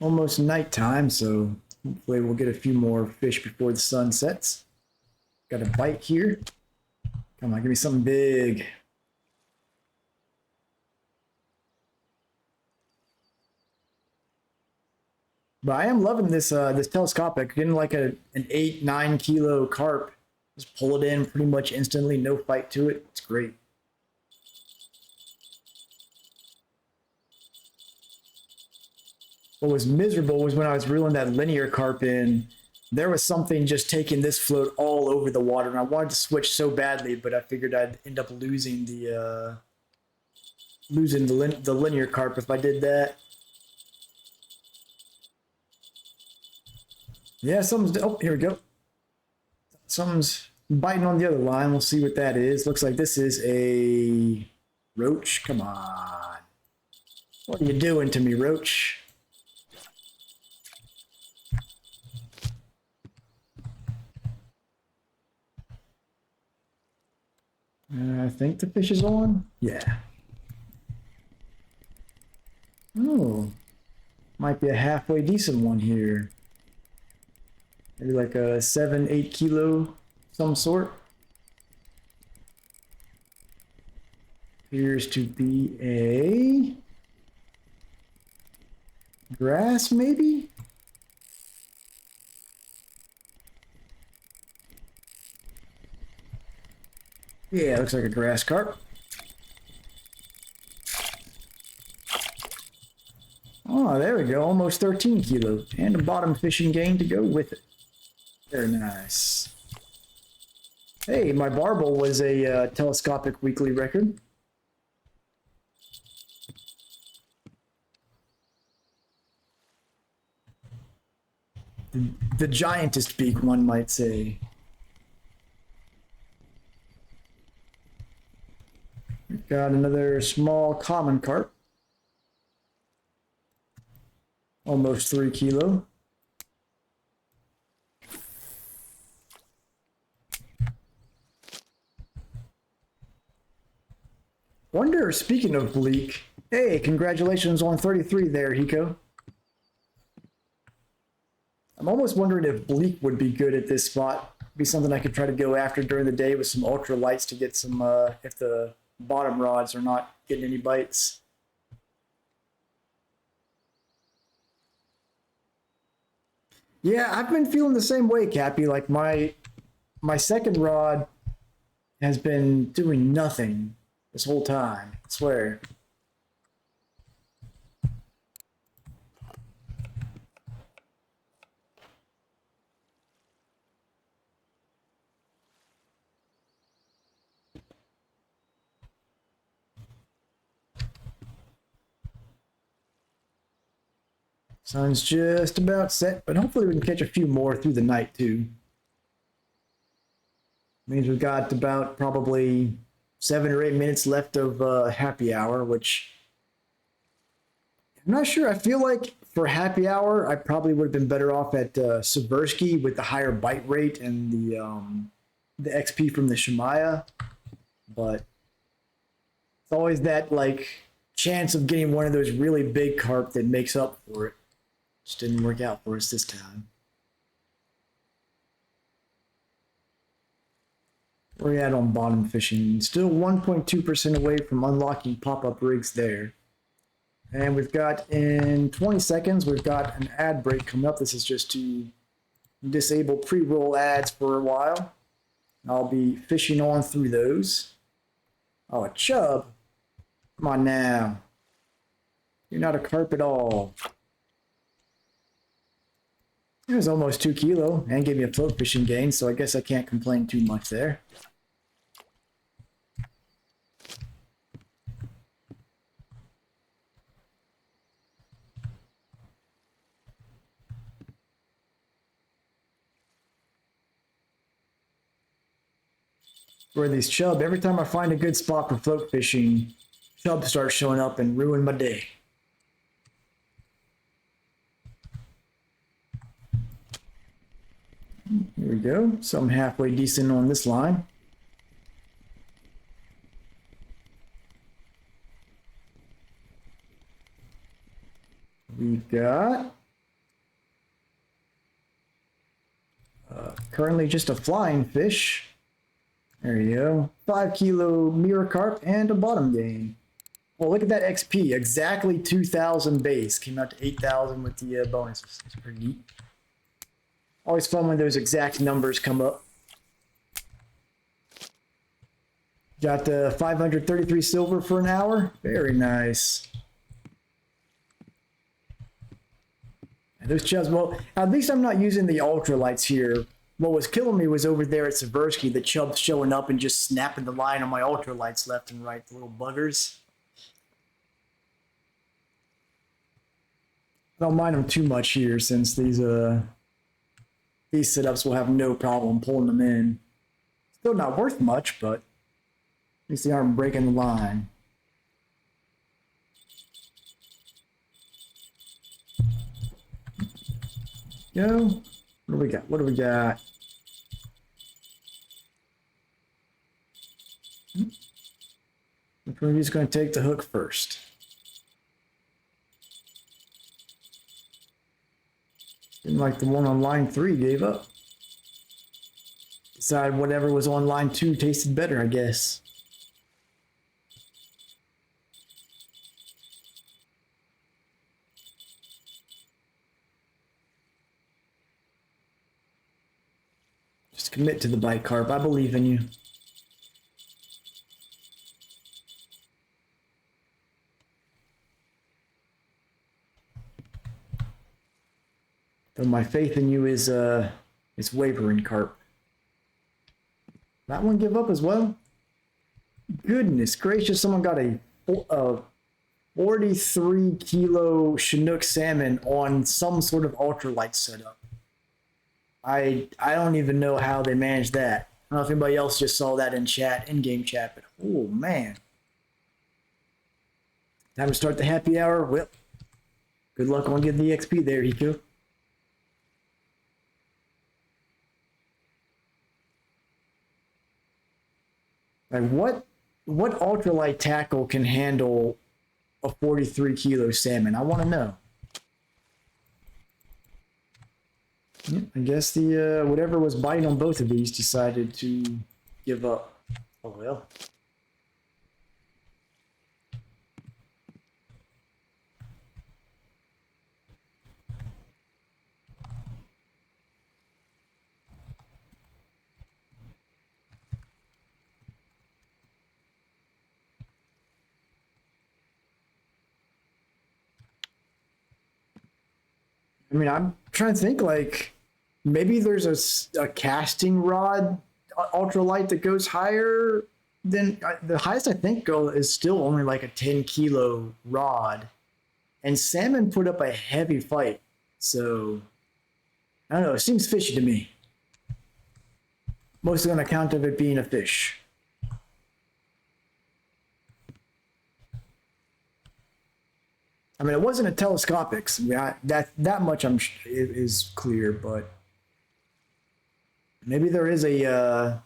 almost nighttime, so hopefully we'll get a few more fish before the sun sets. Got a bite here. Come on, give me something big. But I am loving this this telescopic. Getting like an 8-9 kilo carp. Just pull it in pretty much instantly, no fight to it. It's great. What was miserable was when I was reeling that linear carp in. There was something just taking this float all over the water, and I wanted to switch so badly, but I figured I'd end up losing the linear carp if I did that. Yeah, something's. Oh, here we go. Something's biting on the other line. We'll see what that is. Looks like this is a roach. Come on. What are you doing to me, roach? I think the fish is on. Yeah. Oh, might be a halfway decent one here. Maybe like a 7-8 kilo, some sort. Appears to be a grass, maybe? Yeah, looks like a grass carp. Oh, there we go. Almost 13 kilos. And a bottom fishing gain to go with it. Very nice. Hey, my barbel was a telescopic weekly record. The giantest beak, one might say. We've got another small common carp. Almost 3 kilo. Wonder, speaking of bleak, hey, congratulations on 33 there, Hiko. I'm almost wondering if bleak would be good at this spot. Be something I could try to go after during the day with some ultra lights to get some, if the bottom rods are not getting any bites. Yeah, I've been feeling the same way, Cappy. Like my second rod has been doing nothing this whole time. I swear. Sun's just about set, but hopefully we can catch a few more through the night too. Means we've got about probably 7 or 8 minutes left of happy hour, which I'm not sure. I feel like for happy hour, I probably would have been better off at Seversky with the higher bite rate and the XP from the Shemaya, but it's always that like chance of getting one of those really big carp that makes up for it. Just didn't work out for us this time. Where are you at on bottom fishing? Still 1.2% away from unlocking pop-up rigs there. And we've got, in 20 seconds, we've got an ad break coming up. This is just to disable pre-roll ads for a while. I'll be fishing on through those. Oh, a chub. Come on now. You're not a carp at all. It was almost 2 kilo and gave me a float fishing gain, so I guess I can't complain too much there. Where these chub, every time I find a good spot for float fishing, chub start showing up and ruin my day. Here we go. Something halfway decent on this line. We've got currently just a flying fish. There you go. 5 kilo mirror carp and a bottom game. Well, look at that XP. Exactly 2,000 base. Came out to 8,000 with the bonuses. It's pretty neat. Always fun when those exact numbers come up. Got the 533 silver for an hour. Very nice. And those chubs, well, at least I'm not using the ultralights here. What was killing me was over there at Seversky, the chubs showing up and just snapping the line on my ultralights left and right, the little buggers. I don't mind them too much here since these setups will have no problem pulling them in. Still not worth much, but at least they aren't breaking the line. Go. What do we got? What do we got? We're just going to take the hook first. Seemed like the one on line 3 gave up. Decided whatever was on line 2 tasted better, I guess. Just commit to the bite, carp. I believe in you. Though my faith in you is wavering, carp. That one give up as well? Goodness gracious, someone got a 43 kilo Chinook salmon on some sort of ultralight setup. I don't even know how they managed that. I don't know if anybody else just saw that in chat, in-game chat, but oh man. Time to start the happy hour. Well, good luck on getting the XP there, Hiko. Like what ultralight tackle can handle a 43 kilo salmon? I want to know. Yeah, I guess the whatever was biting on both of these decided to give up. Oh well. I mean, I'm trying to think, like, maybe there's a casting rod ultralight that goes higher than the highest I think go is still only like a 10 kilo rod. And salmon put up a heavy fight. So, I don't know, it seems fishy to me. Mostly on account of it being a fish. I mean, it wasn't a telescopics. I mean, that much is clear, but maybe there is a.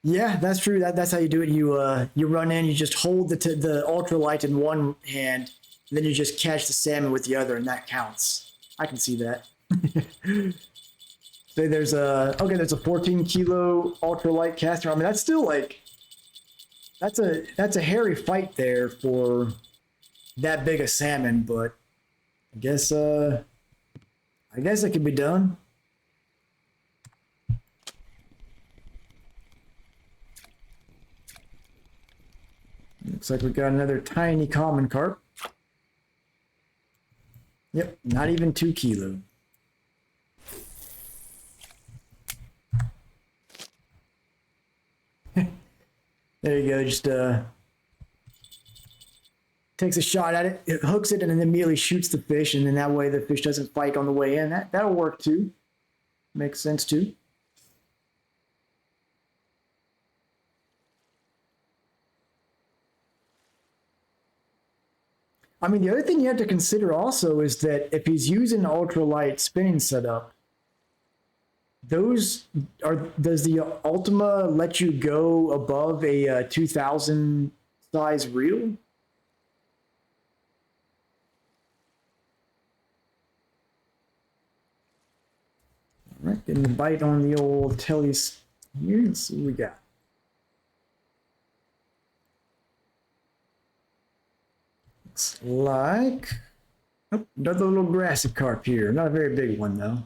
Yeah, that's true. That's how you do it. You run in, you just hold the ultralight in one hand, and then you just catch the salmon with the other, and that counts. I can see that. So there's a 14 kilo ultralight caster. I mean, that's still like. That's a hairy fight there for that big a salmon, but I guess it can be done. Looks like we got another tiny common carp. Yep, not even 2 kilo. There you go, just takes a shot at it, hooks it, and then immediately shoots the fish, and then that way the fish doesn't fight on the way in. That'll work too. Makes sense too. I mean, the other thing you have to consider also is that if he's using an ultralight spinning setup, does the Ultima let you go above a 2000 size reel? Right, getting the bite on the old tellies here. Let's see what we got. Looks like oh, another little grassy carp here. Not a very big one though.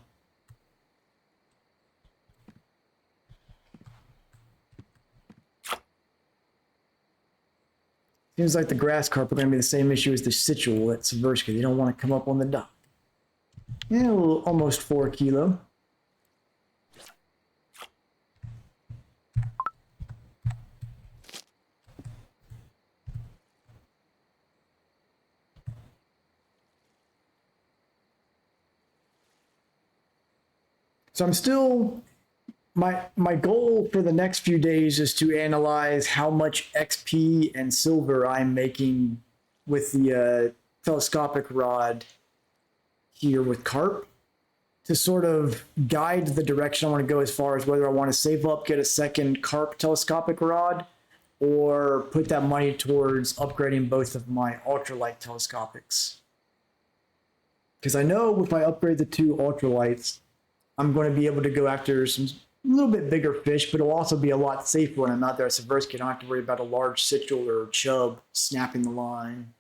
Seems like the grass carp are going to be the same issue as the situal at Seversky. They don't want to come up on the dock. Yeah, almost 4 kilo. So I'm still, my goal for the next few days is to analyze how much XP and silver I'm making with the telescopic rod here with carp to sort of guide the direction I want to go as far as whether I want to save up, get a second carp telescopic rod, or put that money towards upgrading both of my ultralight telescopics. Because I know if I upgrade the 2 ultralights, I'm going to be able to go after some a little bit bigger fish, but it'll also be a lot safer when I'm out there at Seversky. I don't have to worry about a large situal or chub snapping the line.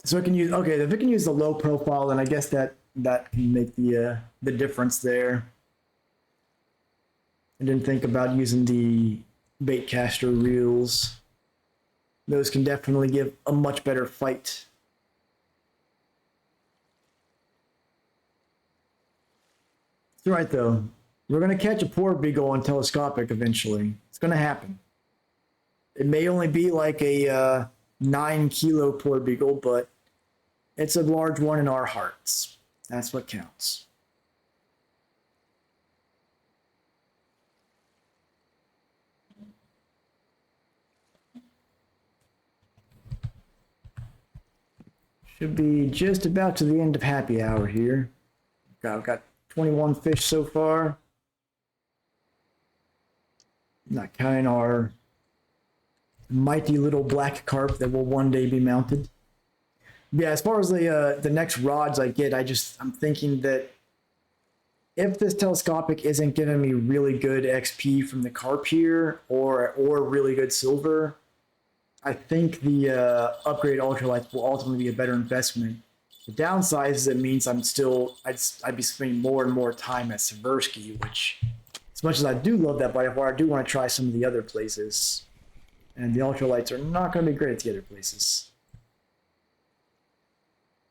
So I can use, okay, if it can use the low profile, then I guess that can make the difference there. I didn't think about using the bait caster reels. Those can definitely give a much better fight. It's right though. We're gonna catch a poor beagle on telescopic eventually. It's gonna happen. It may only be like a 9 kilo poor beagle, but it's a large one in our hearts. That's what counts. Should be just about to the end of happy hour here. I've got 21 fish so far. Not counting our mighty little black carp that will one day be mounted. Yeah, as far as the next rods I get, I'm thinking that if this telescopic isn't giving me really good XP from the carp here or really good silver, I think the upgrade ultralights will ultimately be a better investment. The downside is it means I'd be spending more and more time at Seversky, which, as much as I do love that bite of water, I do want to try some of the other places. And the ultralights are not going to be great at the other places.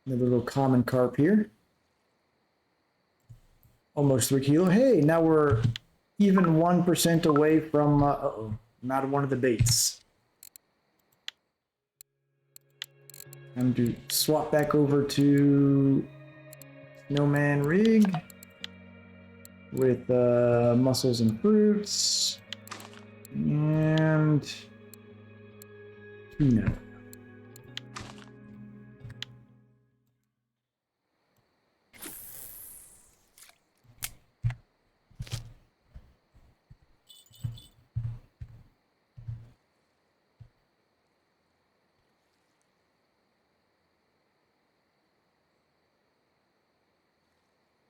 Another little common carp here. Almost 3 kilo. Hey, now we're even 1% away from, I'm out of one of the baits. I'm going to swap back over to Snowman rig with mussels and fruits and tuna.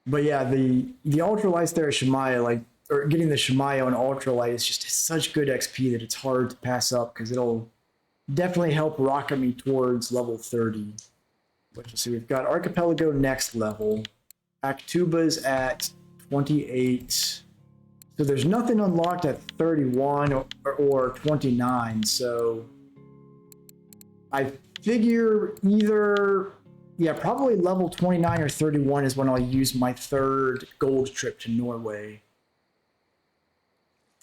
But yeah, the ultralights there at Shemaya, or getting the Shemaya on ultralight is just such good XP that it's hard to pass up because it'll definitely help rocket me towards level 30. Which, so we've got Archipelago next level, Actuba's at 28. So there's nothing unlocked at 31 or 29. So I figure either, yeah, probably level 29 or 31 is when I'll use my third gold trip to Norway.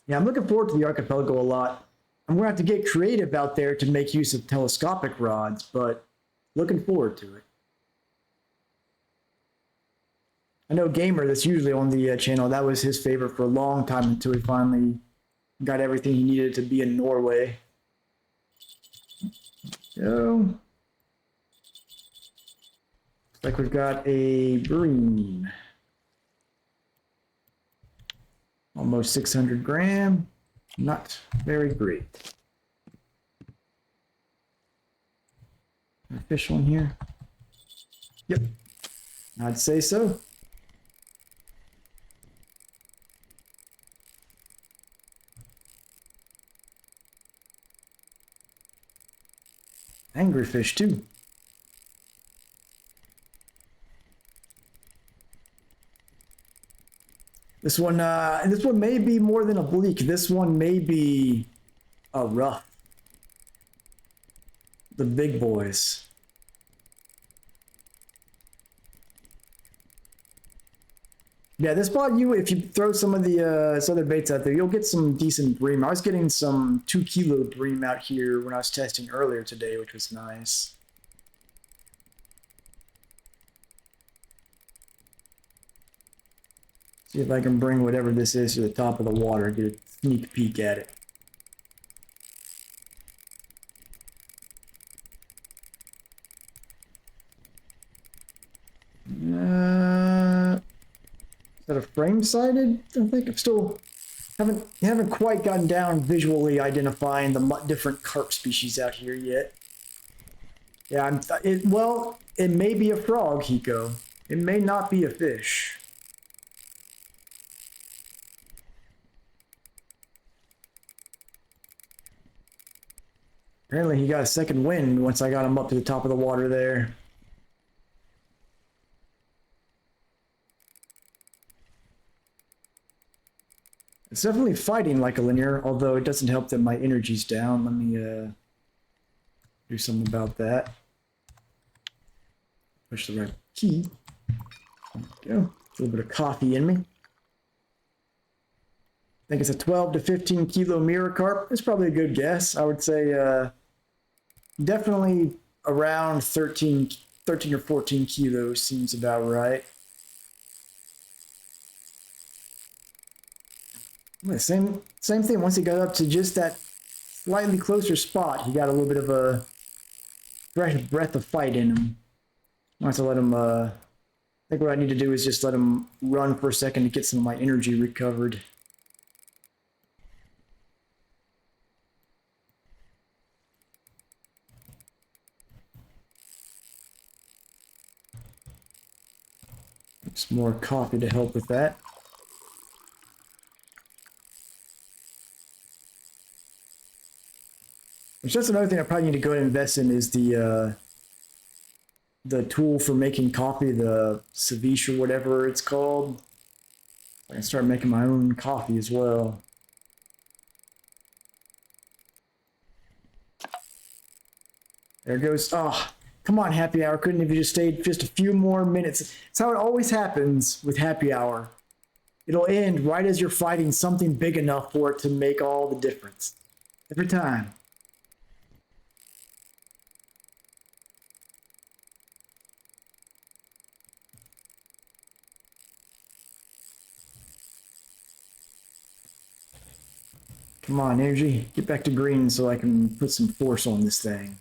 Yeah, I'm looking forward to the Archipelago a lot. I'm going to have to get creative out there to make use of telescopic rods, but looking forward to it. I know Gamer, that's usually on the channel, that was his favorite for a long time until he finally got everything he needed to be in Norway. So, looks like we've got a green. Almost 600 gram. Not very great. A fish on here. Yep, I'd say so. Angry fish too. This one may be more than a bleak. This one may be a rough. The big boys. Yeah, this spot, if you throw some of the other baits out there, you'll get some decent bream. I was getting some 2 kilo bream out here when I was testing earlier today, which was nice. See if I can bring whatever this is to the top of the water, get a sneak peek at it. Is that a frame sighted? I think I'm still haven't quite gotten down visually identifying the different carp species out here yet. Yeah, well, it may be a frog, Hiko. It may not be a fish. Apparently he got a second wind once I got him up to the top of the water there. It's definitely fighting like a linear, although it doesn't help that my energy's down. Let me do something about that. Push the right key. There we go. A little bit of coffee in me. I think it's a 12 to 15 kilo mirror carp. It's probably a good guess. I would say definitely around 13 or 14 kilos seems about right. Same thing. Once he got up to just that slightly closer spot, he got a little bit of a fresh breath of fight in him. I want to let him, I think what I need to do is just let him run for a second to get some of my energy recovered. Some more coffee to help with that. Which that's another thing I probably need to go and invest in is the tool for making coffee, the ceviche or whatever it's called. I can start making my own coffee as well. There goes. Oh, come on, happy hour. Couldn't have you just stayed just a few more minutes? It's how it always happens with happy hour. It'll end right as you're fighting something big enough for it to make all the difference. Every time. Come on, energy. Get back to green so I can put some force on this thing.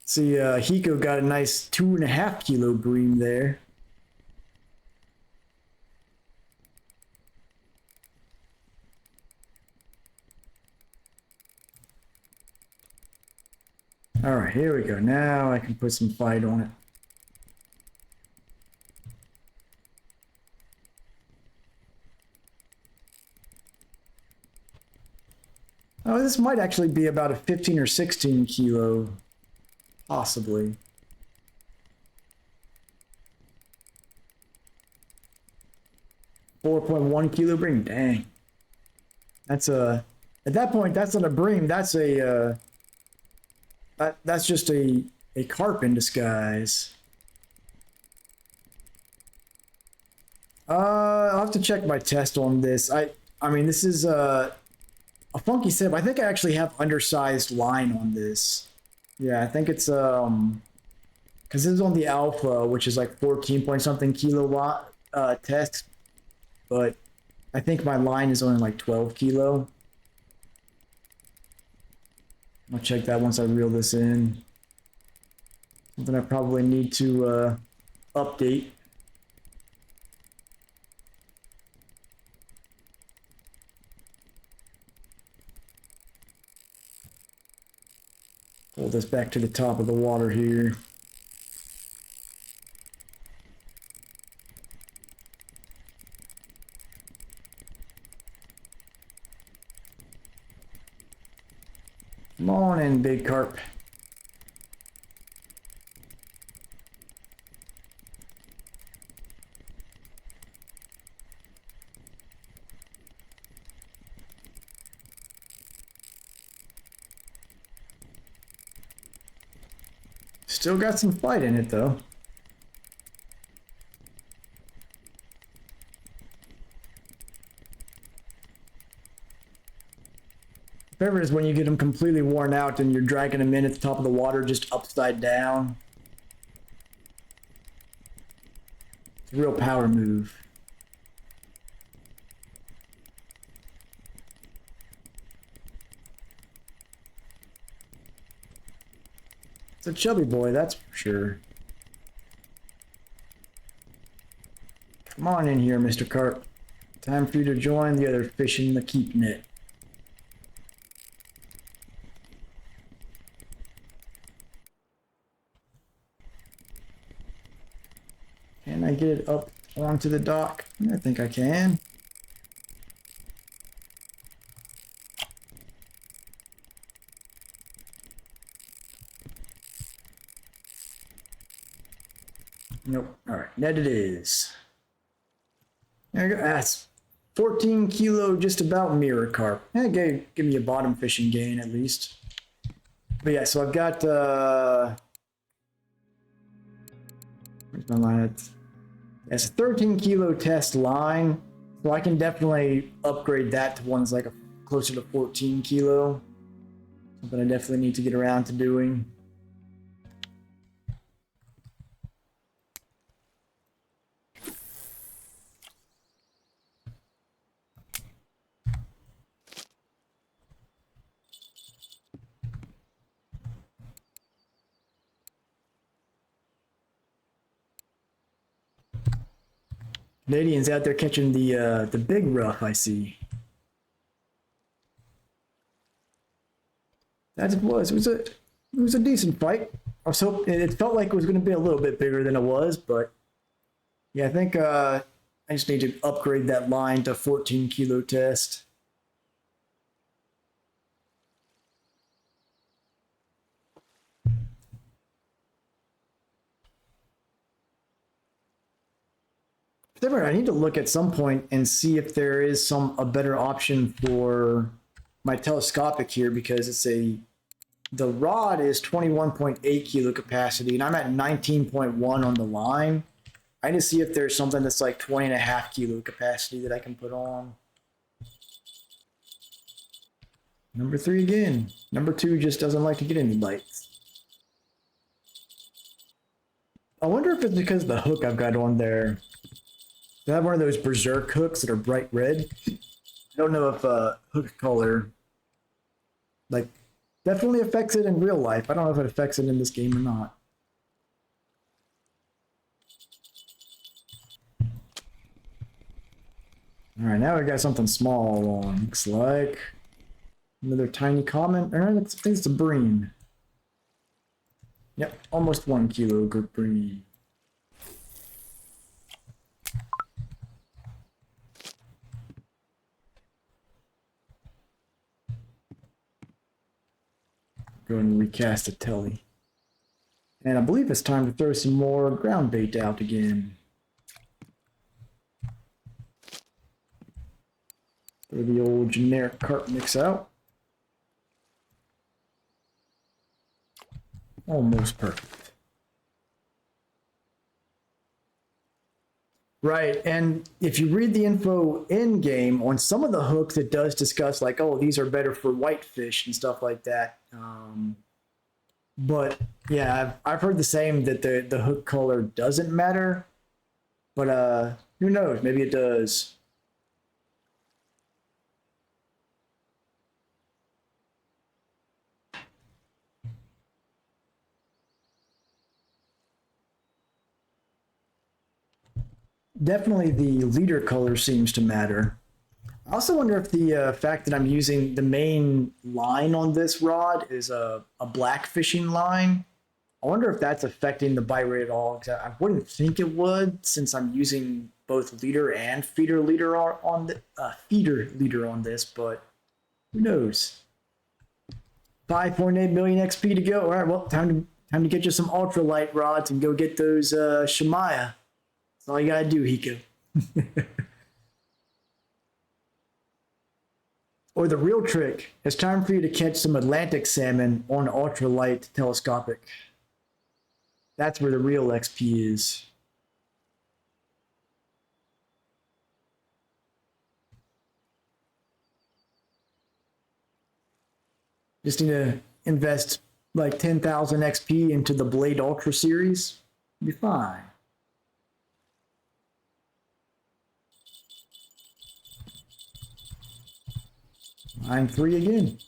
See, Hiko got a nice 2.5 kilo bream there. All right, here we go. Now I can put some fight on it. Oh, this might actually be about a 15 or 16 kilo, possibly. .1 kilo bream. Dang. That's at that point, that's not a bream. That's a that's just a carp in disguise. I'll have to check my test on this. I mean, this is a funky setup. I think I actually have undersized line on this. Yeah, I think it's because this is on the alpha, which is like 14 point something kilowatt test, but I think my line is only like 12 kilo. I'll check that once I reel this in. Something I probably need to update. Pull this back to the top of the water here. Come on in, big carp. Still got some fight in it though. Favorite is when you get them completely worn out and you're dragging them in at the top of the water just upside down. It's a real power move. It's a chubby boy, that's for sure. Come on in here, Mr. Carp. Time for you to join the other fish in the keep net. Can I get it up onto the dock? I think I can. Nope. All right, net it is. There you go. That's 14 kilo, just about mirror carp. Give me a bottom fishing gain at least. But yeah, so I've got where's my line? It's a 13 kilo test line, so I can definitely upgrade that to one that's like closer to 14 kilo. Something I definitely need to get around to doing. Canadians out there catching the big rough, I see. That it was. It was a decent fight. I was hoping it felt like it was going to be a little bit bigger than it was, but yeah, I think I just need to upgrade that line to 14 kilo test. I need to look at some point and see if there is a better option for my telescopic here, because the rod is 21.8 kilo capacity and I'm at 19.1 on the line. I need to see if there's something that's like 20.5 kilo capacity that I can put on. Number 3 again. Number 2 just doesn't like to get any bites. I wonder if it's because of the hook I've got on there. I have one of those berserk hooks that are bright red. I don't know if hook color definitely affects it in real life. I don't know if it affects it in this game or not. All right, now we got something small on. Looks like another tiny common. I think it's a bream. Yep, almost 1 kilo good bream. Go and recast a telly. And I believe it's time to throw some more ground bait out again. Throw the old generic carp mix out. Almost perfect. Right, and if you read the info in game on some of the hooks, it does discuss like, oh, these are better for whitefish and stuff like that. But yeah, I've heard the same that the hook color doesn't matter. But who knows? Maybe it does. Definitely the leader color seems to matter. I also wonder if the fact that I'm using the main line on this rod is a black fishing line. I wonder if that's affecting the bite rate at all. 'Cause I wouldn't think it would, since I'm using both leader and feeder leader on the feeder leader on this, but who knows? 5.8 million XP to go. All right, well, time to get you some ultralight rods and go get those Shemaya. That's all you gotta do, Hiko. Or the real trick, it's time for you to catch some Atlantic salmon on ultralight telescopic. That's where the real XP is. Just need to invest like 10,000 XP into the Blade Ultra series. You'll be fine. I'm free again.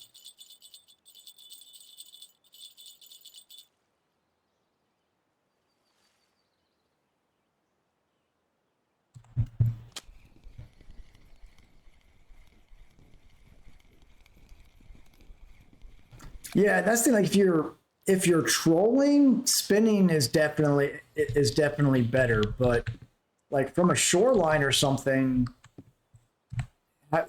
Yeah, that's the thing. Like if you're trolling, spinning is definitely better. But like from a shoreline or something,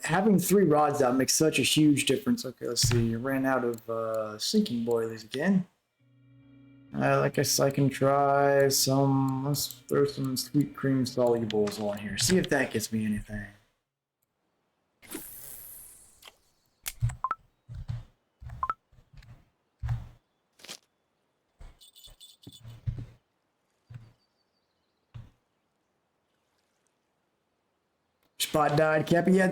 having 3 rods out makes such a huge difference. Okay, let's see. I ran out of sinking boilies again. I guess I can try some. Let's throw some sweet cream solubles on here. See if that gets me anything. Spot died, Cappy. Yeah,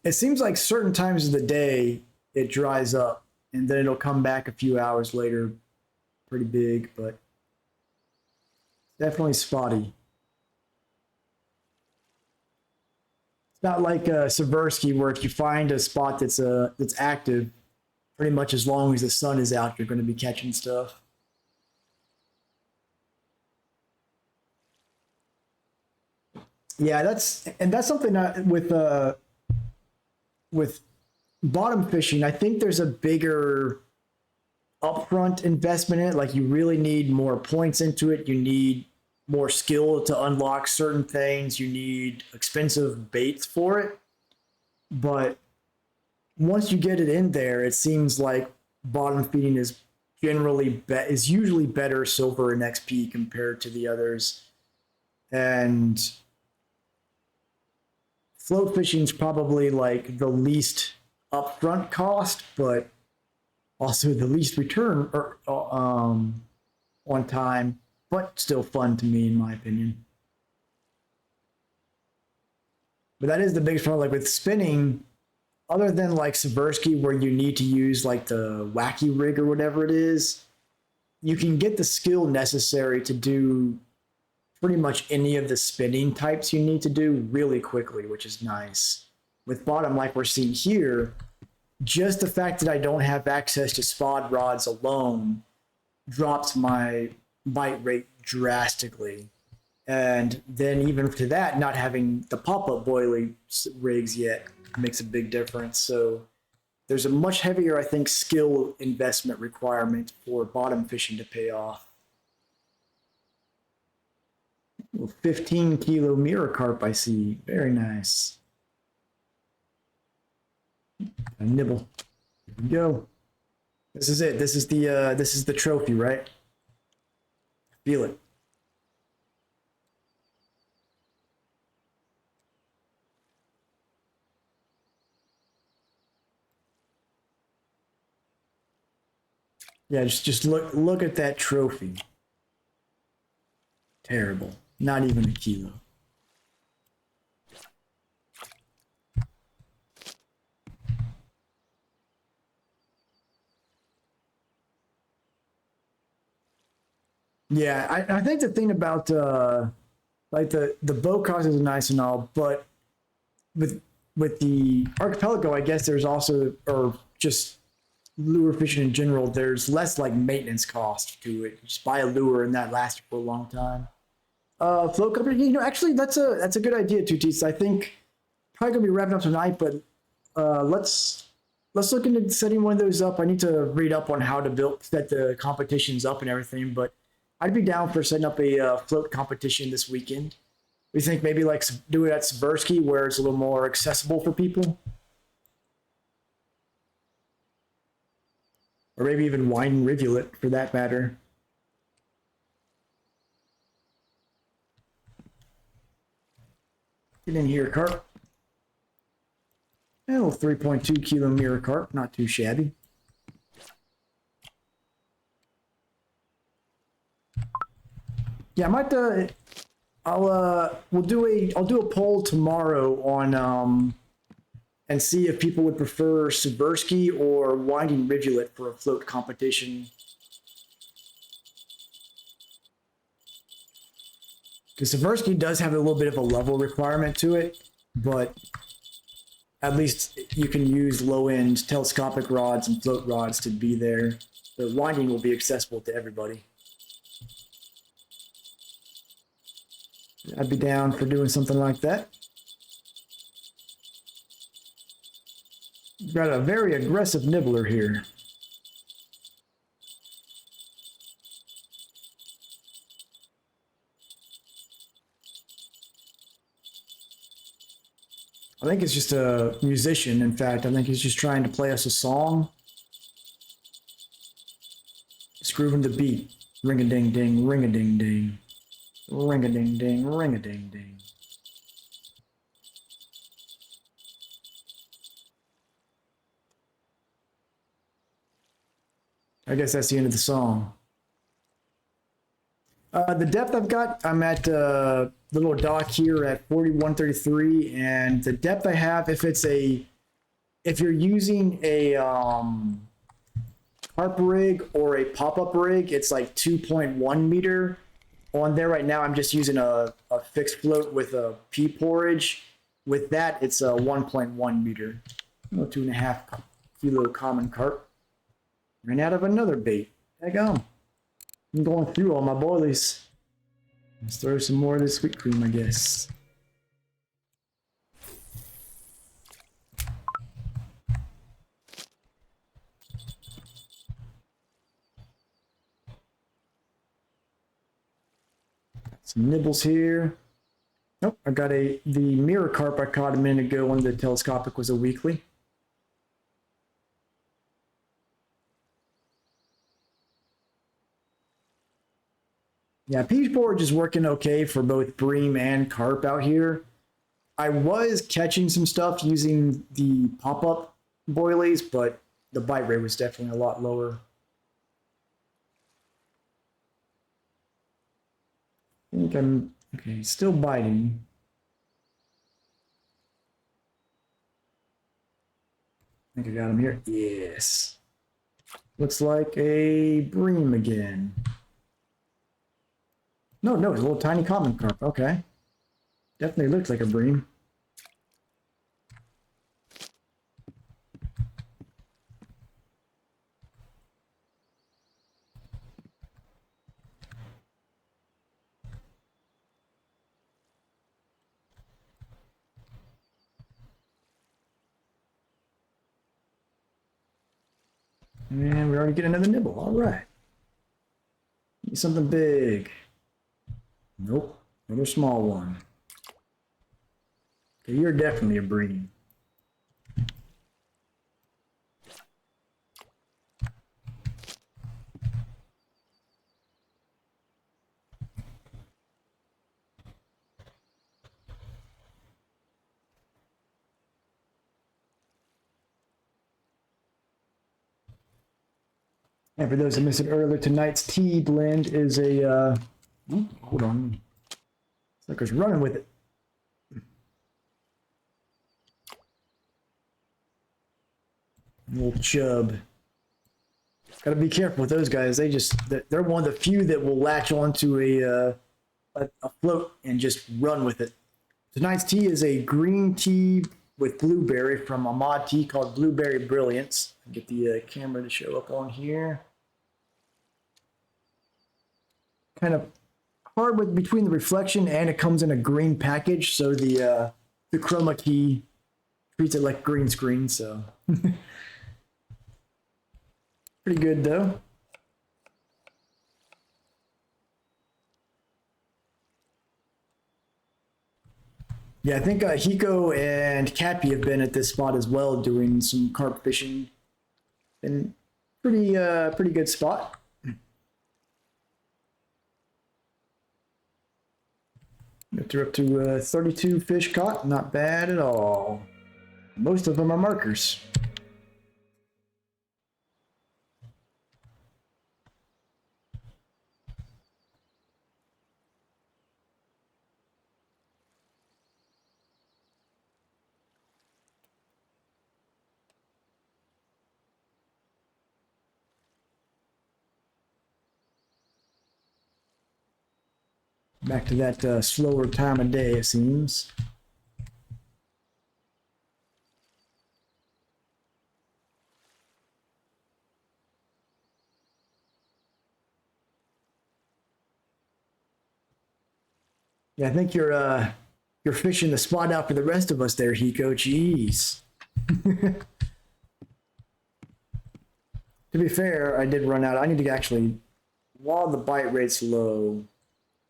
it seems like certain times of the day it dries up and then it'll come back a few hours later pretty big, but definitely spotty. It's not like Seversky where if you find a spot that's active, pretty much as long as the sun is out, you're going to be catching stuff. Yeah, that's something with bottom fishing. I think there's a bigger upfront investment in it. Like you really need more points into it. You need more skill to unlock certain things. You need expensive baits for it. But once you get it in there, it seems like bottom feeding is usually better silver and XP compared to the others. And float fishing is probably like the least upfront cost, but also the least return on time, but still fun to me in my opinion. But that is the biggest problem. Like with spinning, other than like Seversky, where you need to use like the wacky rig or whatever it is, you can get the skill necessary to do pretty much any of the spinning types you need to do really quickly, which is nice. With bottom, like we're seeing here, just the fact that I don't have access to spod rods alone drops my bite rate drastically. And then even to that, not having the pop-up boilie rigs yet makes a big difference. So there's a much heavier, I think, skill investment requirement for bottom fishing to pay off. 15 kilo mirror carp I see. Very nice. A nibble. Here we go. This is it. This is the trophy, right? Feel it. Yeah, just look at that trophy. Terrible. Not even a kilo. Yeah, I think the thing about like the bow cost is nice and all, but with the archipelago, I guess there's also, or just lure fishing in general, there's less like maintenance cost to it. You just buy a lure and that lasts for a long time. Float company, actually that's a good idea, Tutis. I think probably gonna be wrapping up tonight, but let's look into setting one of those up. I need to read up on how to set the competitions up and everything, but I'd be down for setting up a float competition this weekend. We think maybe like do it at Swirsky where it's a little more accessible for people, or maybe even Wine and Rivulet for that matter. Get in here, carp. A little 3.2 kilo mirror carp, not too shabby. Yeah, I might. I'll do a poll tomorrow on and see if people would prefer Swirsky or Winding Rivulet for a float competition. Because Swirsky does have a little bit of a level requirement to it, but at least you can use low-end telescopic rods and float rods to be there. The winding will be accessible to everybody. I'd be down for doing something like that. Got a very aggressive nibbler here. I think it's just a musician. In fact, I think he's just trying to play us a song. Just grooving the beat. Ring-a-ding-ding, ring-a-ding-ding. Ring-a-ding-ding, ring-a-ding-ding. I guess that's the end of the song. The depth I've got, I'm at the little dock here at 4133, and the depth I have, if you're using a harp rig or a pop-up rig, it's like 2.1 meter. On there right now, I'm just using a fixed float with a pea porridge. With that, it's a 1.1 meter. 2.5 kilo common carp. Ran out of another bait. Daggone. I'm going through all my boilies. Let's throw some more of this whipped cream, I guess. Some nibbles here. Nope, I got the mirror carp I caught a minute ago when the telescopic was a weekly. Yeah, peach porridge is working okay for both bream and carp out here. I was catching some stuff using the pop-up boilies, but the bite rate was definitely a lot lower. I think I'm, okay, still biting. I think I got him here. Yes. Looks like a bream again. No, it's a little tiny common carp. Okay. Definitely looks like a bream. And we already get another nibble. All right. Need something big. Nope. Another small one. Okay, you're definitely a bream. And for those that missed it earlier, tonight's tea blend is a, oh, hold on. Sucker's running with it. Little chub. Gotta be careful with those guys. They're one of the few that will latch onto a float and just run with it. Tonight's tea is a green tea with blueberry from a mod tea called Blueberry Brilliance. Get the camera to show up on here. Kind of hard between the reflection, and it comes in a green package, so the chroma key treats it like green screen, so pretty good though. Yeah, I think Hiko and Cappy have been at this spot as well, doing some carp fishing. And pretty good spot. They're up to 32 fish caught, not bad at all. Most of them are markers. Back to that slower time of day, it seems. Yeah, I think you're fishing the spot out for the rest of us there, Hiko. Jeez. To be fair, I did run out. I need to actually, while the bite rate's low,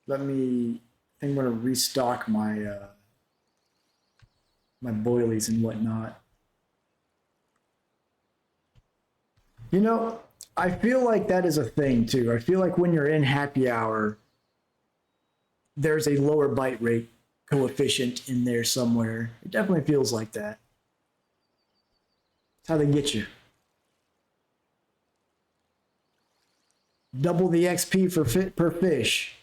let me. I think I'm gonna restock my my boilies and whatnot. You know, I feel like that is a thing too. I feel like when you're in happy hour, there's a lower bite rate coefficient in there somewhere. It definitely feels like that. That's how they get you. Double the XP per fish,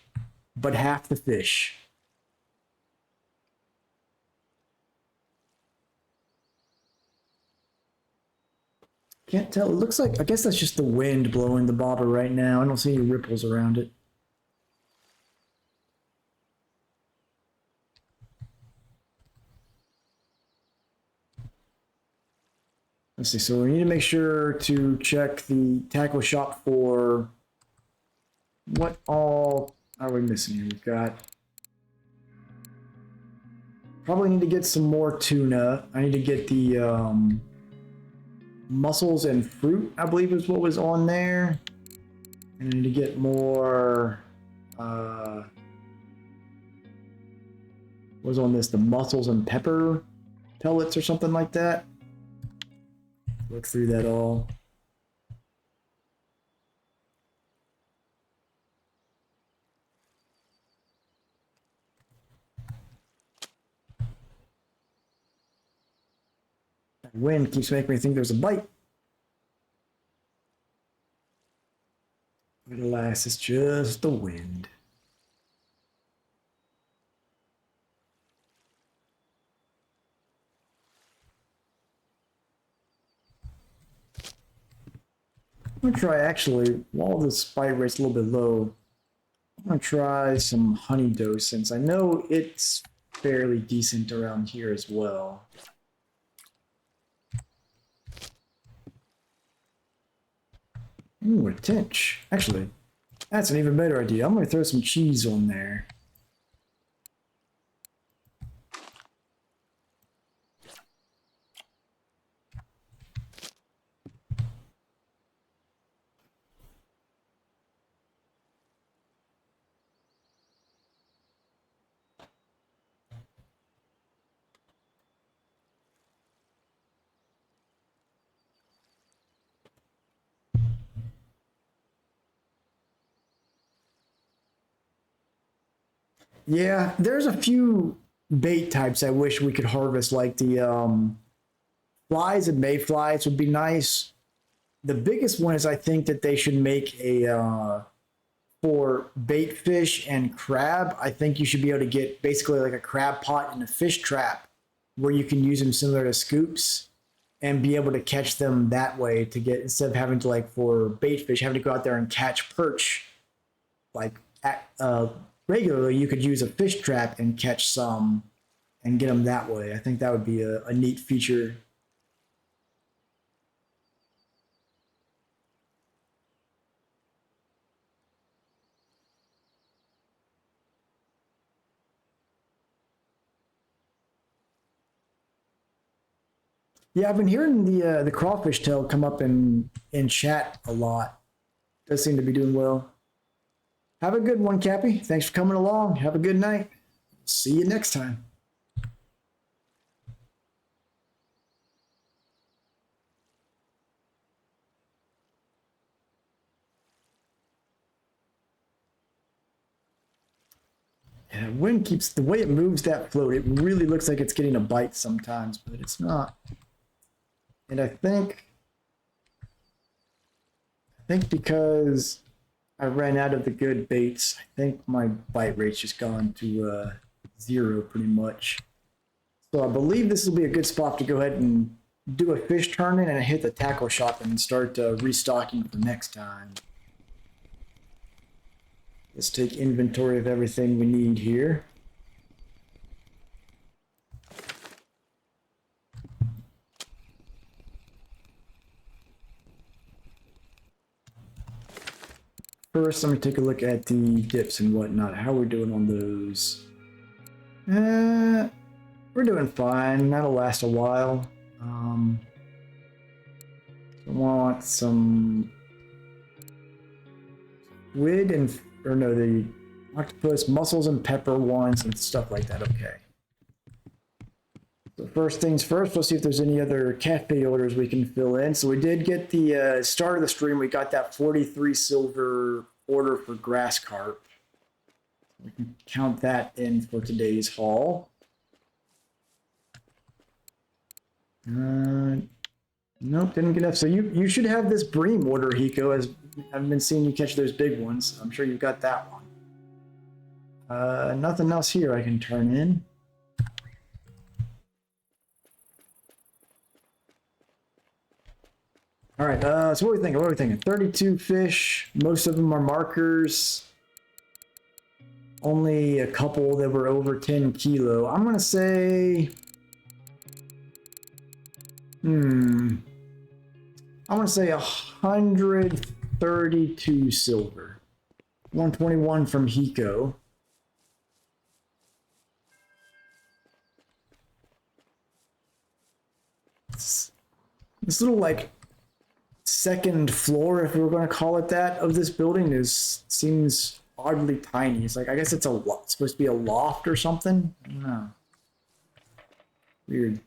but half the fish. Can't tell. It looks like, I guess that's just the wind blowing the bottle right now. I don't see any ripples around it. Let's see. So we need to make sure to check the tackle shop for what all are we missing here? We've got probably need to get some more tuna. I need to get the mussels and fruit, I believe is what was on there. And I need to get more what was on this, the mussels and pepper pellets or something like that. Look through that all. That wind keeps making me think there's a bite. But alas, it's just the wind. I'm gonna try actually, while the bite rate's a little bit low, I'm gonna try some honey dough since I know it's fairly decent around here as well. Ooh, a tinch. Actually, that's an even better idea. I'm gonna throw some cheese on there. Yeah, there's a few bait types I wish we could harvest, like the flies and mayflies would be nice. The biggest one is I think that they should make a for bait fish and crab. I think you should be able to get basically like a crab pot and a fish trap where you can use them similar to scoops and be able to catch them that way to get instead of having to like for bait fish having to go out there and catch perch like regularly. You could use a fish trap and catch some and get them that way. I think that would be a neat feature. Yeah, I've been hearing the crawfish tail come up in chat a lot. Does seem to be doing well. Have a good one, Cappy. Thanks for coming along. Have a good night. See you next time. Yeah, wind keeps the way it moves that float. It really looks like it's getting a bite sometimes, but it's not. And I think because I ran out of the good baits, I think my bite rate's just gone to 0 pretty much. So I believe this will be a good spot to go ahead and do a fish tournament and hit the tackle shop and start restocking for next time. Let's take inventory of everything we need here. First, let me take a look at the dips and whatnot. How are we doing on those? We're doing fine. That'll last a while. I want some squid and, or no, the octopus, mussels and pepper ones and stuff like that. Okay. So first things first, let's see if there's any other cafe orders we can fill in. So we did get the start of the stream. We got that 43 silver order for grass carp. We can count that in for today's haul. Nope, didn't get enough. So you should have this bream order, Hiko, as I've been seeing you catch those big ones. I'm sure you've got that one. Nothing else here I can turn in. All right, so what are we thinking? What are we thinking? 32 fish. Most of them are markers. Only a couple that were over 10 kilo. I'm gonna say, I'm gonna say 132 silver. 121 from Hiko. This little like second floor, if we were going to call it that, of this building seems oddly tiny. It's like, I guess it's supposed to be a loft or something. I don't know. Weird.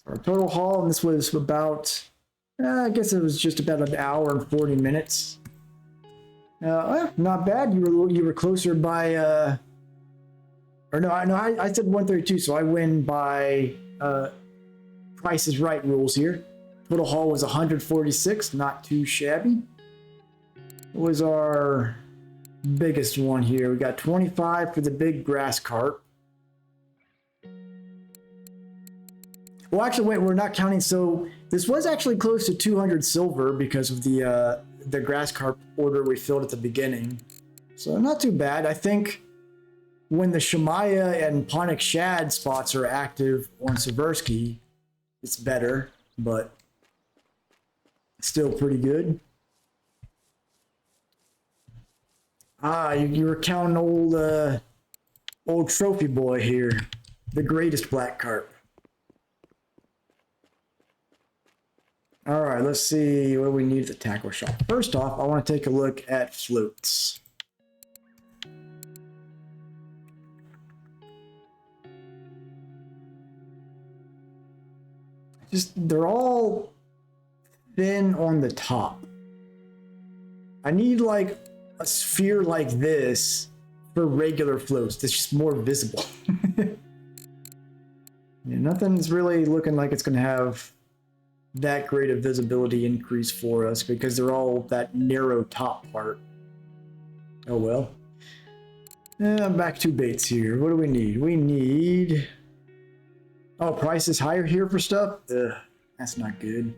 Our total haul, and this was about, I guess it was just about an hour and 40 minutes. Not bad. You were closer by, or no, I said 132, so I win by Price is Right rules here. Total haul was 146, not too shabby. What was our biggest one here? We got 25 for the big grass carp. Well, actually, wait, we're not counting. So this was actually close to 200 silver because of the grass carp order we filled at the beginning. So not too bad. I think when the Shemaya and Ponic Shad spots are active on Seversky, it's better, but still pretty good. You were counting old trophy boy here, the greatest black carp. All right, let's see what we need at the tackle shop. First off, I want to take a look at floats. They're all thin on the top. I need like a sphere like this for regular floats that's just more visible. Yeah, nothing's really looking like it's going to have that great a visibility increase for us because they're all that narrow top part. Oh well. Back to baits here. What do we need? We need... Oh, price is higher here for stuff? Ugh, that's not good.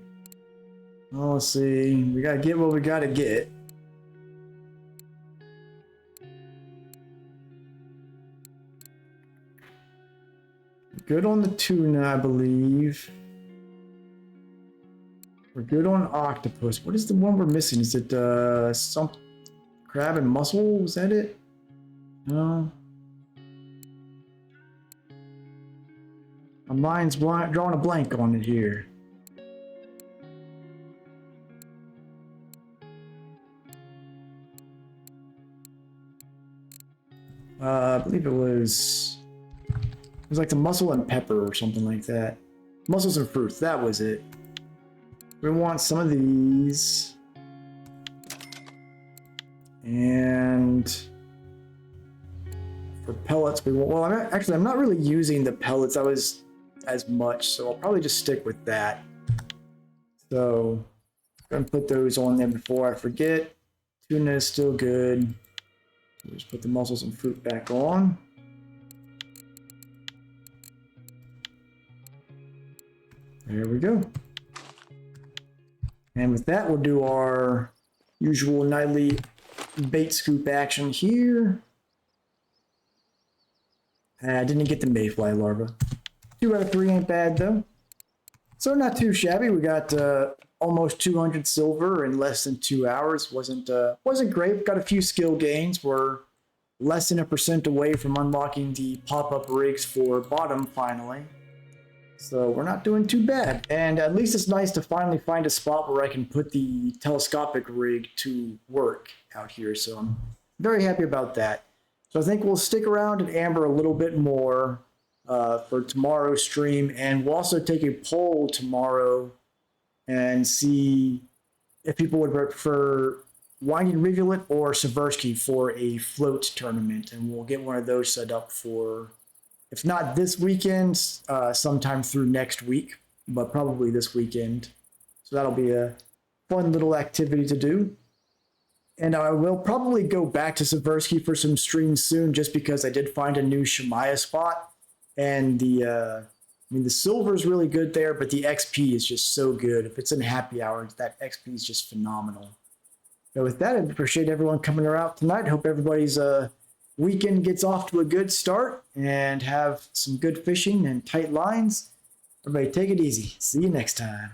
Oh, let's see. We gotta get what we gotta get. Good on the tuna, I believe. We're good on octopus. What is the one we're missing? Is it some crab and mussel? Was that it? No. My mind's drawing a blank on it here. I believe it was like the mussel and pepper or something like that. Mussels and fruits, that was it. We want some of these. And for pellets, we want, well, I'm not really using the pellets as much, so I'll probably just stick with that. So I'm gonna put those on there before I forget. Tuna is still good. Just put the mussels and fruit back on. There we go. And with that, we'll do our usual nightly bait scoop action here. I didn't get the mayfly larva. 2 out of 3 ain't bad though. So not too shabby. We got almost 200 silver in less than 2 hours. Wasn't great. Got a few skill gains. We're less than 1% away from unlocking the pop-up rigs for bottom finally. So we're not doing too bad. And at least it's nice to finally find a spot where I can put the telescopic rig to work out here. So I'm very happy about that. So I think we'll stick around at Amber a little bit more for tomorrow's stream. And we'll also take a poll tomorrow and see if people would prefer Winding Rivulet or Seversky for a float tournament. And we'll get one of those set up for, if not this weekend, sometime through next week, but probably this weekend. So that'll be a fun little activity to do. And I will probably go back to Seversky for some streams soon, just because I did find a new Shemaya spot. And the silver is really good there, but the XP is just so good. If it's in happy hour, that XP is just phenomenal. So with that, I appreciate everyone coming around tonight. Hope everybody's weekend gets off to a good start and have some good fishing and tight lines. Everybody take it easy. See you next time.